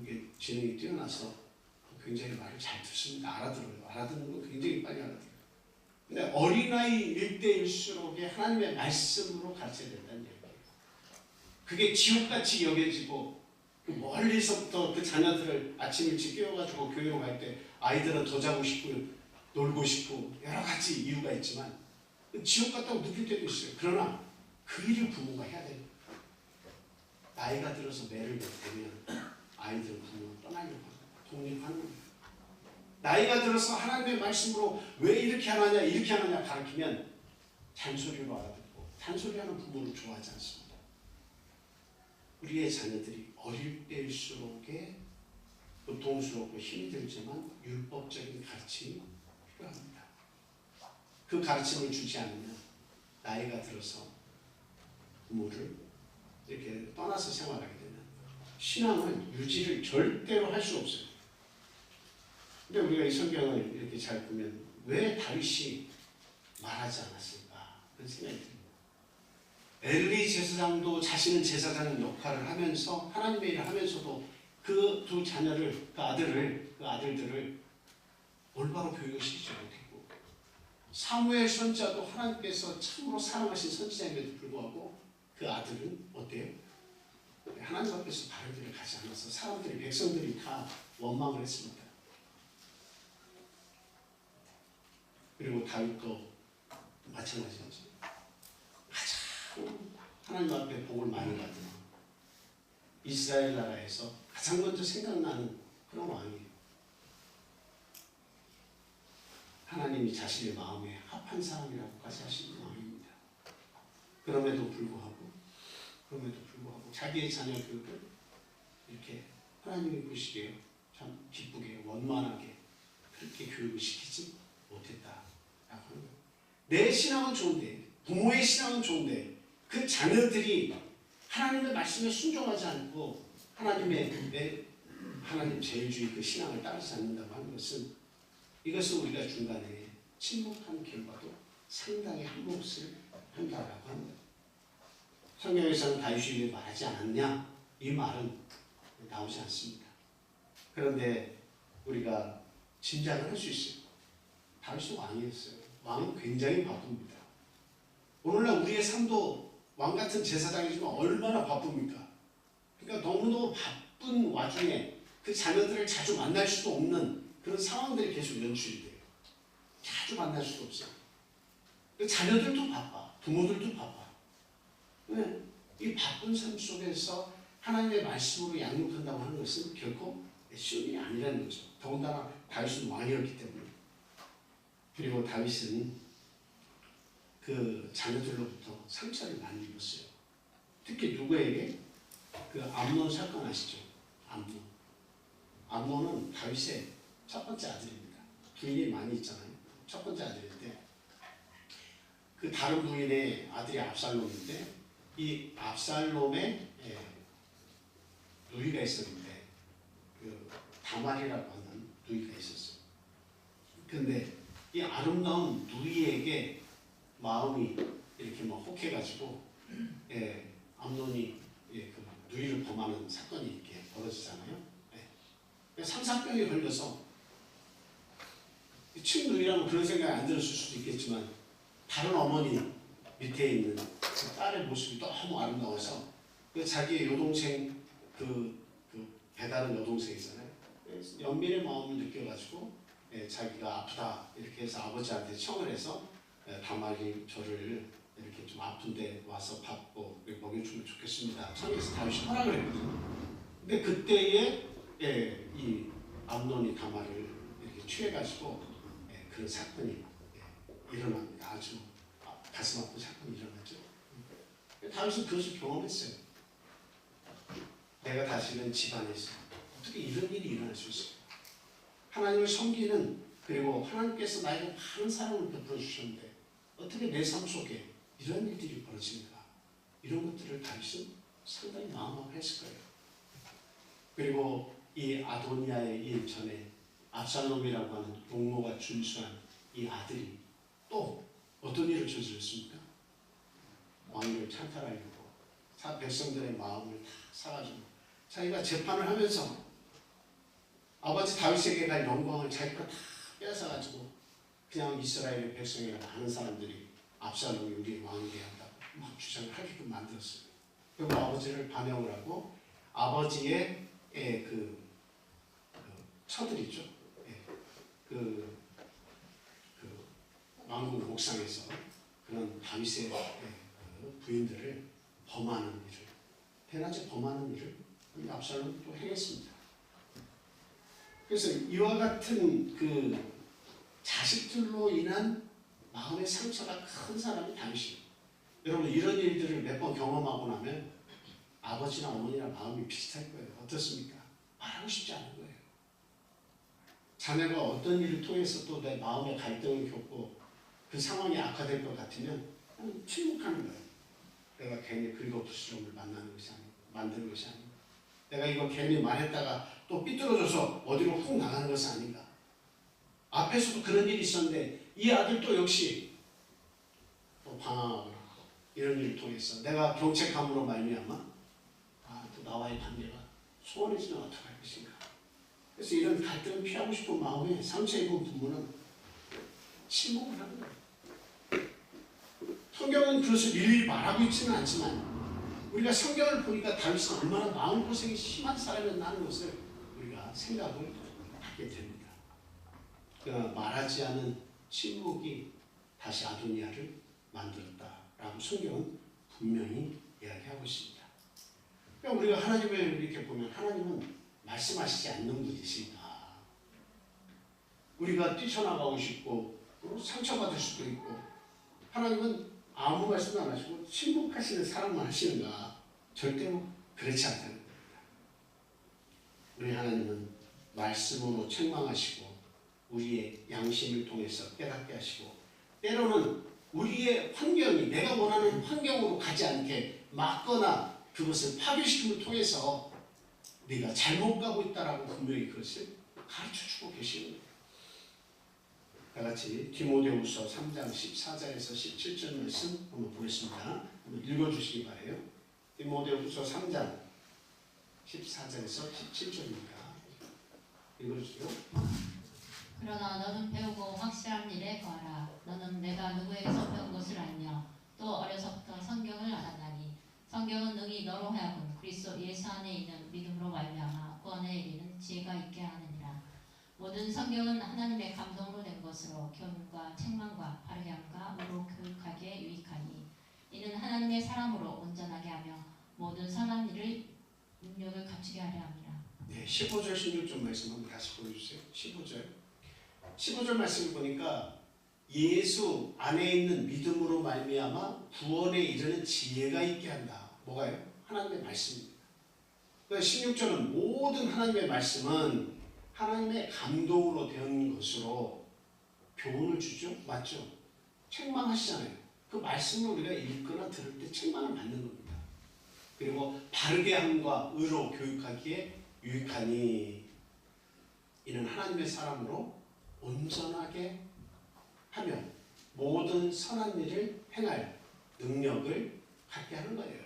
이게 지능이 뛰어나서 굉장히 말을 잘 듣습니다. 알아들어요. 알아듣는 거 굉장히 빨리 알아들어요. 근데 어린아이일 때일수록에 하나님의 말씀으로 가르쳐야 된다는 얘기예요. 그게 지옥같이 여겨지고 멀리서부터 그 자녀들을 아침 일찍 깨워가지고 교회로 갈 때 아이들은 더 자고 싶고 놀고 싶고 여러 가지 이유가 있지만 지옥 같다고 느낄 때도 있어요. 그러나 그 일을 부모가 해야 돼요. 나이가 들어서 매를 대면 아이들은 부모를 떠나려고 합니다. 독립하는 거예요. 나이가 들어서 하나님의 말씀으로 왜 이렇게 하느냐 가르치면 잔소리로 알아듣고 잔소리하는 부모를 좋아하지 않습니다. 우리의 자녀들이 어릴 때일수록에 고통스럽고 힘이 들지만 율법적인 가르침이 필요합니다. 그 가르침을 주지 않으면 나이가 들어서 부모를 이렇게 떠나서 생활하게 되면 신앙은 유지를 절대로 할 수 없어요. 근데 우리가 이 성경을 이렇게 잘 보면 왜 다윗이 말하지 않았을까 그런 생각이 듭니다. 엘리 제사장도 자신은 제사장 역할을 하면서 하나님의 일을 하면서도 그 두 자녀를 그 아들들을 올바로 교육을 시키지 못했고 사무엘 선지자도 하나님께서 참으로 사랑하신 선지자임에도 불구하고 그 아들은 어때요? 하나님 앞에서 바른 길을 가지 않아서 사람들이 백성들이 다 원망을 했습니다. 그리고 다윗도 마찬가지였죠. 가장 하나님 앞에 복을 많이 받은 이스라엘 나라에서 가장 먼저 생각나는 그런 왕이에요. 하나님이 자신의 마음에 합한 사람이라고까지 하시는 왕입니다. 그럼에도 불구하고 자기의 자녀 교육을 이렇게 하나님이 보시기에 참 기쁘게 원만하게 그렇게 교육을 시키지 못했다라고 하는 거예요. 내 신앙은 좋은데 부모의 신앙은 좋은데 그 자녀들이 하나님의 말씀에 순종하지 않고 하나님 제일주의 그 신앙을 따르지 않는다고 하는 것은 이것은 우리가 중간에 침묵한 결과도 상당히 한 몫을 한다라고 합니다. 성경에서는 다윗이 왜 말하지 않았냐? 이 말은 나오지 않습니다. 그런데 우리가 짐작을 할 수 있어요. 다윗은 왕이었어요. 왕은 굉장히 바쁩니다. 오늘날 우리의 삶도 왕 같은 제사장이지만 얼마나 바쁩니까? 그러니까 너무너무 바쁜 와중에 그 자녀들을 자주 만날 수도 없는 그런 상황들이 계속 연출이 돼요. 자주 만날 수도 없어요. 그 자녀들도 바빠. 부모들도 바빠. 네. 이 바쁜 삶 속에서 하나님의 말씀으로 양육한다고 하는 것은 결코 쉬운 일이 아니라는 거죠. 더군다나 다윗은 왕이었기 때문에. 그리고 다윗은 그 자녀들로부터 상처를 많이 입었어요. 특히 누구에게? 그 암논 사건 아시죠? 암논은 다윗의 첫 번째 아들입니다. 부인이 많이 있잖아요. 첫 번째 아들인데 그 다른 부인의 아들이 압살롬인데 이 압살롬의 누이가 있었는데 그 다말이라고 하는 누이가 있었어요. 그런데 이 아름다운 누이에게 마음이 이렇게 막 혹해가지고 암논이 그 누이를 범하는 사건이 이렇게 벌어지잖아요. 상사병에 걸려서 친누이라면 그런 생각이 안 들었을 수도 있겠지만 다른 어머니 밑에 있는 그 딸의 모습이 너무 아름다워서 자기의 여동생 그 배다른 여동생이잖아요. 연민의 마음을 느껴가지고 자기가 아프다 이렇게 해서 아버지한테 청을 해서 다말이 저를 이렇게 좀 아픈데 와서 밥고 먹여주면 좋겠습니다. 청해서 다윗이 허락을 했거든요. 근데 그때에 이 암논이 다말을 이렇게 취해가지고 그런 사건이 일어납니다. 아주 가슴 아픈 사건이 일어나죠. 다윗은 그것을 경험했어요. 내가 다시는 집안에서 어떻게 이런 일이 일어날 수 있을까? 하나님을 섬기는 그리고 하나님께서 나에게 많은 사랑을 베풀어 주셨는데 어떻게 내 삶 속에 이런 일들이 벌어지는가? 이런 것들을 다윗은 상당히 마음 아파했을 거예요. 그리고 이 아도니아의 일 전에 압살롬이라고 하는 용모가 준수한 이 아들이 또 어떤 일을 저질렀습니까? 왕위를 찬탈하려고 백성들의 마음을 다 사가지고 자기가 재판을 하면서 아버지 다윗에게 갈 영광을 자기가 다 뺏어가지고 그냥 이스라엘의 백성이나 많은 사람들이 압살롬이 우리 왕이 돼야 한다고 막 주장을 하게끔 만들었어요. 그리고 아버지를 반역을 하고 아버지의 그 처들이죠. 그 왕궁 옥상에서 그런 다윗의 부인들을 범하는 일을 대낮에 범하는 일을 압살롬이 또 행했습니다. 그래서 이와 같은 그 자식들로 인한 마음의 상처가 큰 사람이 다윗이에요. 여러분 이런 일들을 몇 번 경험하고 나면 아버지나 어머니랑 마음이 비슷할 거예요. 어떻습니까? 말하고 싶지 않은 거예요. 자네가 어떤 일을 통해서 또 내 마음의 갈등을 겪고 그 상황이 악화될 것 같으면 그냥 침묵하는 거예요. 내가 괜히 긁어부스럼을 만드는 것이 아니고 내가 이거 괜히 말했다가 또 삐뚤어져서 어디로 훅 나가는 것이 아닌가. 앞에서도 그런 일이 있었는데 이 아들도 역시 또 방황하거나 이런 일을 통해서 내가 경책함으로 말미암아 또 나와의 관계가 소원해지면 어떡할 것인가. 그래서 이런 갈등을 피하고 싶은 마음에 상처 입은 부모는 침묵을 하는 거예요. 성경은 그것을 일일이 말하고 있지는 않지만 우리가 성경을 보니까 다윗은 얼마나 마음고생이 심한 사람이었다는 것을 우리가 생각을 하게 됩니다. 그러나 말하지 않은 침묵이 다시 아도니아를 만들었다라고 성경은 분명히 이야기하고 있습니다. 그러니까 우리가 하나님을 이렇게 보면 하나님은 말씀하시지 않는 분이신가. 우리가 뛰쳐나가고 싶고 상처받을 수도 있고 하나님은 아무 말씀도 안 하시고 침묵하시는 사랑만 하시는가. 절대로 그렇지 않다는 겁니다. 우리 하나님은 말씀으로 책망하시고 우리의 양심을 통해서 깨닫게 하시고 때로는 우리의 환경이 내가 원하는 환경으로 가지 않게 막거나 그것을 파괴시킴을 통해서 네가 잘못 가고 있다라고 분명히 그것을 가르쳐주고 계시는 거예요. 다같이 디모데후서 3장 14절에서 17절 말씀 한번 보겠습니다. 한번 읽어주시기 바라요. 디모데후서 3장 14절에서 17절입니다. 읽어주세요. 그러나 너는 배우고 확실한 일에 거하라. 너는 내가 누구에게서 배운 것을 알며 또 어려서부터 성경을 알았나니 성경은 능히 너로 하여금 그리스도 예수 안에 있는 믿음으로 말미암아 구원에 이르는 지혜가 있게 하느니라. 모든 성경은 하나님의 감동으로 된 것으로 교훈과 책망과 바르게 함과 의로 교육하기에 유익하니 이는 하나님의 사람으로 온전하게 하며 모든 선한 일을 능력을 갖추게 하려 함이라. 네, 15절 16절 말씀 한번 다시 보여주세요. 15절 말씀을 보니까 예수 안에 있는 믿음으로 말미암아 구원에 이르는 지혜가 있게 한다. 뭐가요? 하나님의 말씀입니다. 그러니까 16절은 모든 하나님의 말씀은 하나님의 감동으로 된 것으로 교훈을 주죠. 맞죠? 책망하시잖아요. 그 말씀을 우리가 읽거나 들을 때 책망을 받는 겁니다. 그리고 바르게 함과 의로 교육하기에 유익하니 이는 하나님의 사람으로 온전하게 하며 모든 선한 일을 행할 능력을 갖게 하는 거예요.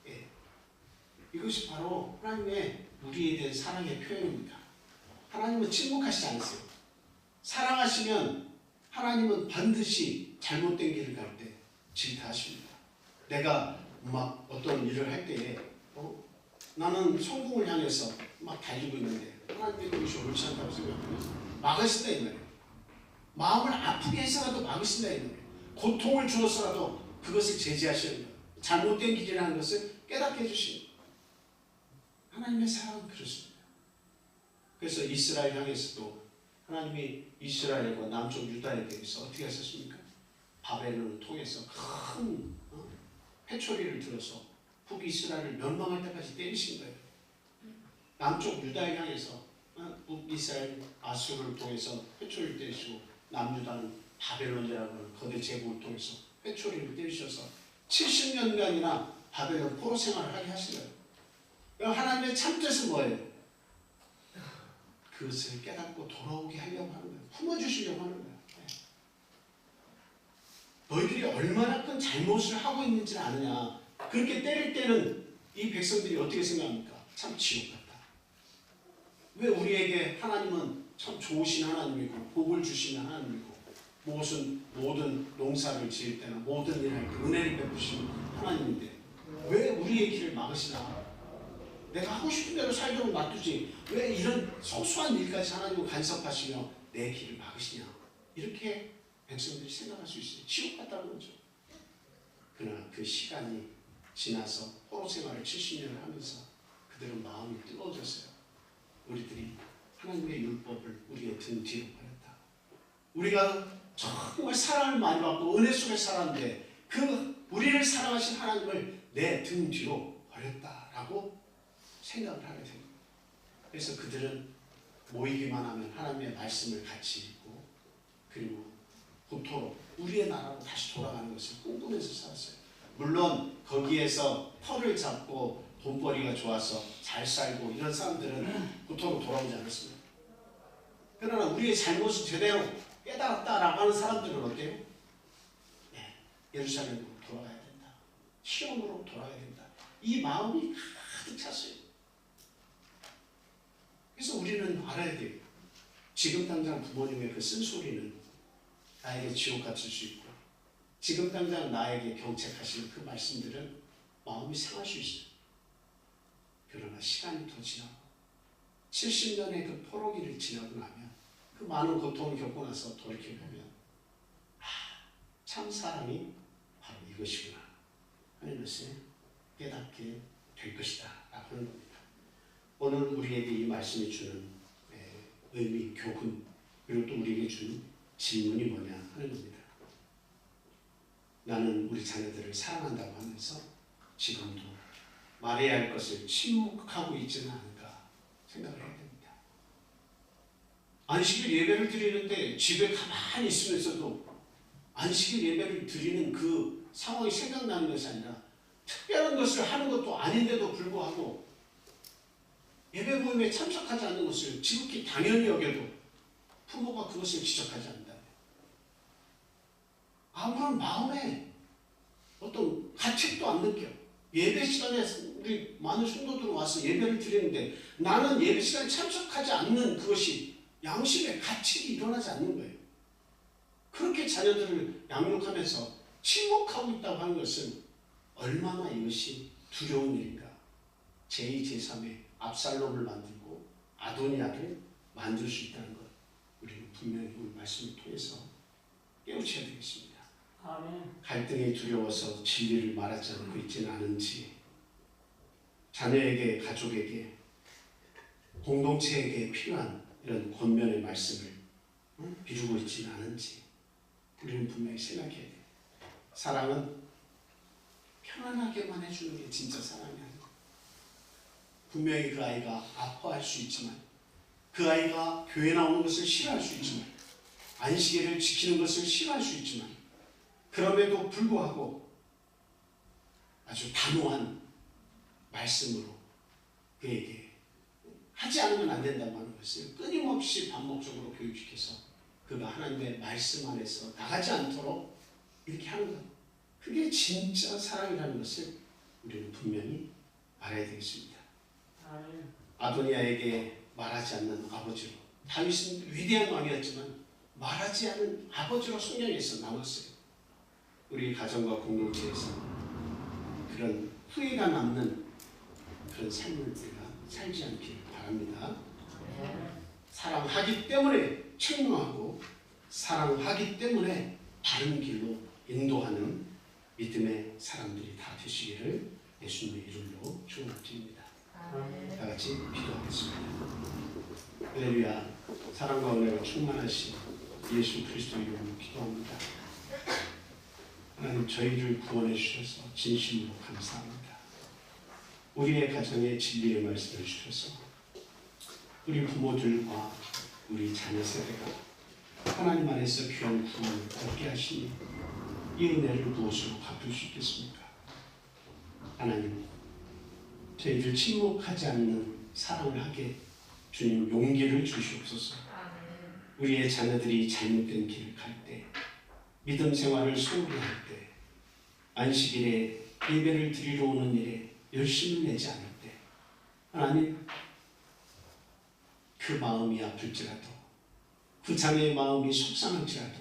예. 이것이 바로 하나님의 우리에 대한 사랑의 표현입니다. 하나님은 침묵하시지 않으세요. 사랑하시면 하나님은 반드시 잘못된 길을 갈 때 질타하십니다. 내가 막 어떤 일을 할 때에 나는 성공을 향해서 막 달리고 있는데 하나님이 그것이 옳지 않다고 생각하면 막으신다 이 말이에요. 마음을 아프게 해서라도 막으신다 이 말이에요. 고통을 주어서라도 그것을 제지하시는 거예요. 잘못된 길이라는 것을 깨닫게 해주시는 거예요. 하나님의 사랑은 그렇습니다. 그래서 이스라엘 향해서도 하나님이 이스라엘과 남쪽 유다에 대해서 어떻게 하셨습니까? 바벨론을 통해서 큰 회초리를 들어서 북이스라엘을 멸망할 때까지 때리신 거예요. 남쪽 유다에 향해서 북이스라엘 아수르를 통해서 회초리를 때리시고 남유다는 바벨론이라고 하는 거대 제국을 통해서 회초리를 때리셔서 70년간이나 바벨론 포로 생활을 하게 하신 거예요. 하나님의 참뜻은 뭐예요? 그것을 깨닫고 돌아오게 하려고 하는 거예요. 품어주시려고 하는 거예요. 너희들이 얼마나 큰 잘못을 하고 있는지를 아느냐. 그렇게 때릴 때는 이 백성들이 어떻게 생각합니까? 참 지옥 같다. 왜 우리에게 하나님은 참 좋으신 하나님이고 복을 주시는 하나님이고 모든 농사를 지을 때나 모든 일을 할 때 은혜를 베푸시는 하나님인데 왜 우리의 길을 막으시나? 내가 하고 싶은 대로 살도록 놔두지 왜 이런 소소한 일까지 하나님은 간섭하시며 내 길을 막으시냐? 이렇게 백성들이 생각할 수 있어요. 지옥 같다는 거죠. 그러나 그 시간이 지나서 포로 생활을 70년을 하면서 그들은 마음이 뜨거워졌어요. 우리들이 하나님의 율법을 우리의 등 뒤로 버렸다. 우리가 정말 사랑을 많이 받고 은혜 속에 살았는데 그 우리를 사랑하신 하나님을 내 등 뒤로 버렸다라고 생각을 하게 됩니다. 그래서 그들은 모이기만 하면 하나님의 말씀을 같이 읽고 그리고 구토록 우리의 나라로 다시 돌아가는 것을 꿈꾸면서 살았어요. 물론 거기에서 터를 잡고 돈벌이가 좋아서 잘 살고 이런 사람들은 보통 돌아오지 않았습니다. 그러나 우리의 잘못을 제대로 깨달았다라고 하는 사람들은 어때요? 네, 예루살렘으로 돌아가야 된다. 시온으로 돌아가야 된다. 이 마음이 가득 찼어요. 그래서 우리는 알아야 돼요. 지금 당장 부모님의 그 쓴소리는 나에게 지옥 같을 수 있고, 지금 당장 나에게 경책하시는 그 말씀들은 마음이 상할 수 있어요. 그러나 시간이 더 지나고 70년의 그 포로기를 지나고 나면, 그 많은 고통을 겪고 나서 돌이켜보면 참 사랑이 바로 이것이구나 하는 것을 깨닫게 될 것이다 라고 하는 겁니다. 오늘 우리에게 이 말씀이 주는 의미, 교훈, 그리고 또 우리에게 주는 질문이 뭐냐 하는 겁니다. 나는 우리 자녀들을 사랑한다고 하면서 지금도 말해야 할 것을 침묵하고 있지는 않은가 생각을 해야 됩니다. 안식일 예배를 드리는데 집에 가만히 있으면서도 안식일 예배를 드리는 그 상황이 생각나는 것이 아니라 특별한 것을 하는 것도 아닌데도 불구하고 예배 모임에 참석하지 않는 것을 지극히 당연히 여겨도 부모가 그것을 지적하지 않는다. 아무런 마음에 어떤 가책도 안 느껴. 예배 시간에 우리 많은 성도들은 와서 예배를 드리는데 나는 예배 시간에 참석하지 않는 그것이 양심의 가책이 일어나지 않는 거예요. 그렇게 자녀들을 양육하면서 침묵하고 있다고 하는 것은 얼마나 이것이 두려운 일인가. 제2, 제3의 압살롬을 만들고 아도니아를 만들 수 있다는 것, 우리는 분명히 오늘 말씀을 통해서 깨우쳐야 되겠습니다. 아멘. 갈등이 두려워서 진리를 말하지 않고 있지는 않은지, 자녀에게, 가족에게, 공동체에게 필요한 이런 권면의 말씀을 비루고 있지는 않은지 우리는 분명히 생각해야 돼요. 사랑은 편안하게만 해주는 게 진짜 사랑이 아니에요. 분명히 그 아이가 아파할 수 있지만, 그 아이가 교회 나오는 것을 싫어할 수 있지만, 안식일을 지키는 것을 싫어할 수 있지만, 그럼에도 불구하고 아주 단호한 말씀으로 그에게 하지 않으면 안 된다고 하는 것을 끊임없이 반복적으로 교육시켜서 그가 하나님의 말씀 안에서 나가지 않도록 이렇게 하는 것, 그게 진짜 사랑이라는 것을 우리는 분명히 알아야 되겠습니다. 아멘. 아도니아에게 말하지 않는 아버지로, 다윗은 위대한 왕이었지만 말하지 않는 아버지로 성경에서 남았어요. 우리 가정과 공동체에서 그런 후회가 남는 그런 삶을 우리가 살지 않기를 바랍니다. 사랑하기 때문에 책망하고, 사랑하기 때문에 바른 길로 인도하는 믿음의 사람들이 다 되시기를 예수님의 이름으로 축원드립니다. 다 같이 기도하겠습니다. 할렐루야. 사랑과 은혜가 충만하신 예수 그리스도 이름으로 기도합니다. 하나님, 저희를 구원해 주셔서 진심으로 감사합니다. 우리의 가정에 진리의 말씀을 주셔서 우리 부모들과 우리 자녀 세대가 하나님 안에서 귀한 구원을 얻게 하시니 이 은혜를 무엇으로 갚을 수 있겠습니까? 하나님, 저희들 침묵하지 않는 사랑을 하게 주님 용기를 주시옵소서. 우리의 자녀들이 잘못된 길을 갈 때, 믿음 생활을 소홀히 할 때, 안식일에 예배를 드리러 오는 일에 열심을 내지 않을 때, 하나님, 그 마음이 아플지라도, 그 자녀의 마음이 속상할지라도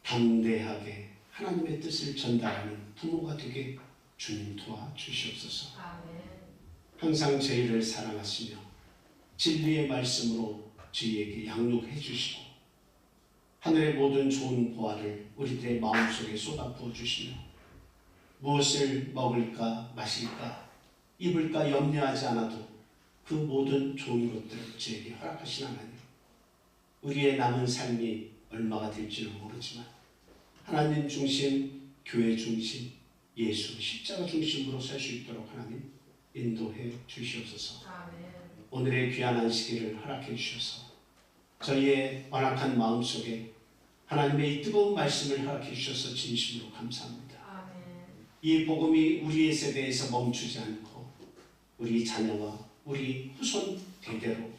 담대하게 하나님의 뜻을 전달하는 부모가 되게 주님 도와주시옵소서. 항상 저희를 사랑하시며 진리의 말씀으로 저희에게 양육해 주시고 하늘의 모든 좋은 보화를 우리들의 마음속에 쏟아부어 주시며 무엇을 먹을까 마실까 입을까 염려하지 않아도 그 모든 좋은 것들을 저에게 허락하신 하나님, 우리의 남은 삶이 얼마가 될지는 모르지만 하나님 중심, 교회 중심, 예수 십자가 중심으로 살 수 있도록 하나님 인도해 주시옵소서. 오늘의 귀한 안식일을 허락해 주셔서 저희의 완악한 마음속에 하나님의 이 뜨거운 말씀을 허락해 주셔서 진심으로 감사합니다. 아멘. 이 복음이 우리의 세대에서 멈추지 않고 우리 자녀와 우리 후손 대대로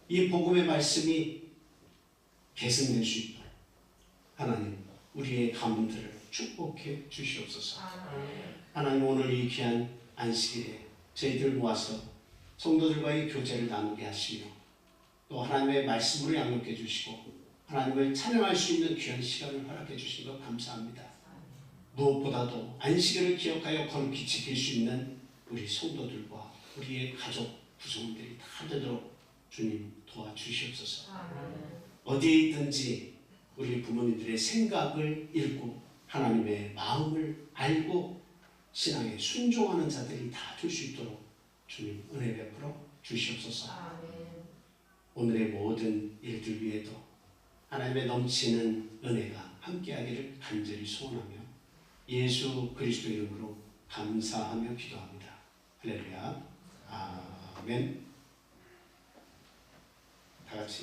이 복음의 말씀이 계승될 수 있도록 하나님 우리의 가문들을 축복해 주시옵소서. 아멘. 하나님 오늘 이 귀한 안식일에 저희들 모아서 성도들과의 교제를 나누게 하시며 또 하나님의 말씀으로 양육해 주시고 하나님을 찬양할 수 있는 귀한 시간을 허락해 주신 것 감사합니다. 무엇보다도 안식일을 기억하여 거룩히 지킬 수 있는 우리 성도들과 우리의 가족 구성원들이 다 되도록 주님 도와주시옵소서. 아멘. 어디에 있든지 우리 부모님들의 생각을 읽고 하나님의 마음을 알고 신앙에 순종하는 자들이 다 될 수 있도록 주님 은혜 베풀어 주시옵소서. 아멘. 오늘의 모든 일들 위에도 하나님의 넘치는 은혜가 함께하기를 간절히 소원하며 예수 그리스도 이름으로 감사하며 기도합니다. 할렐루야. 아멘. 다 같이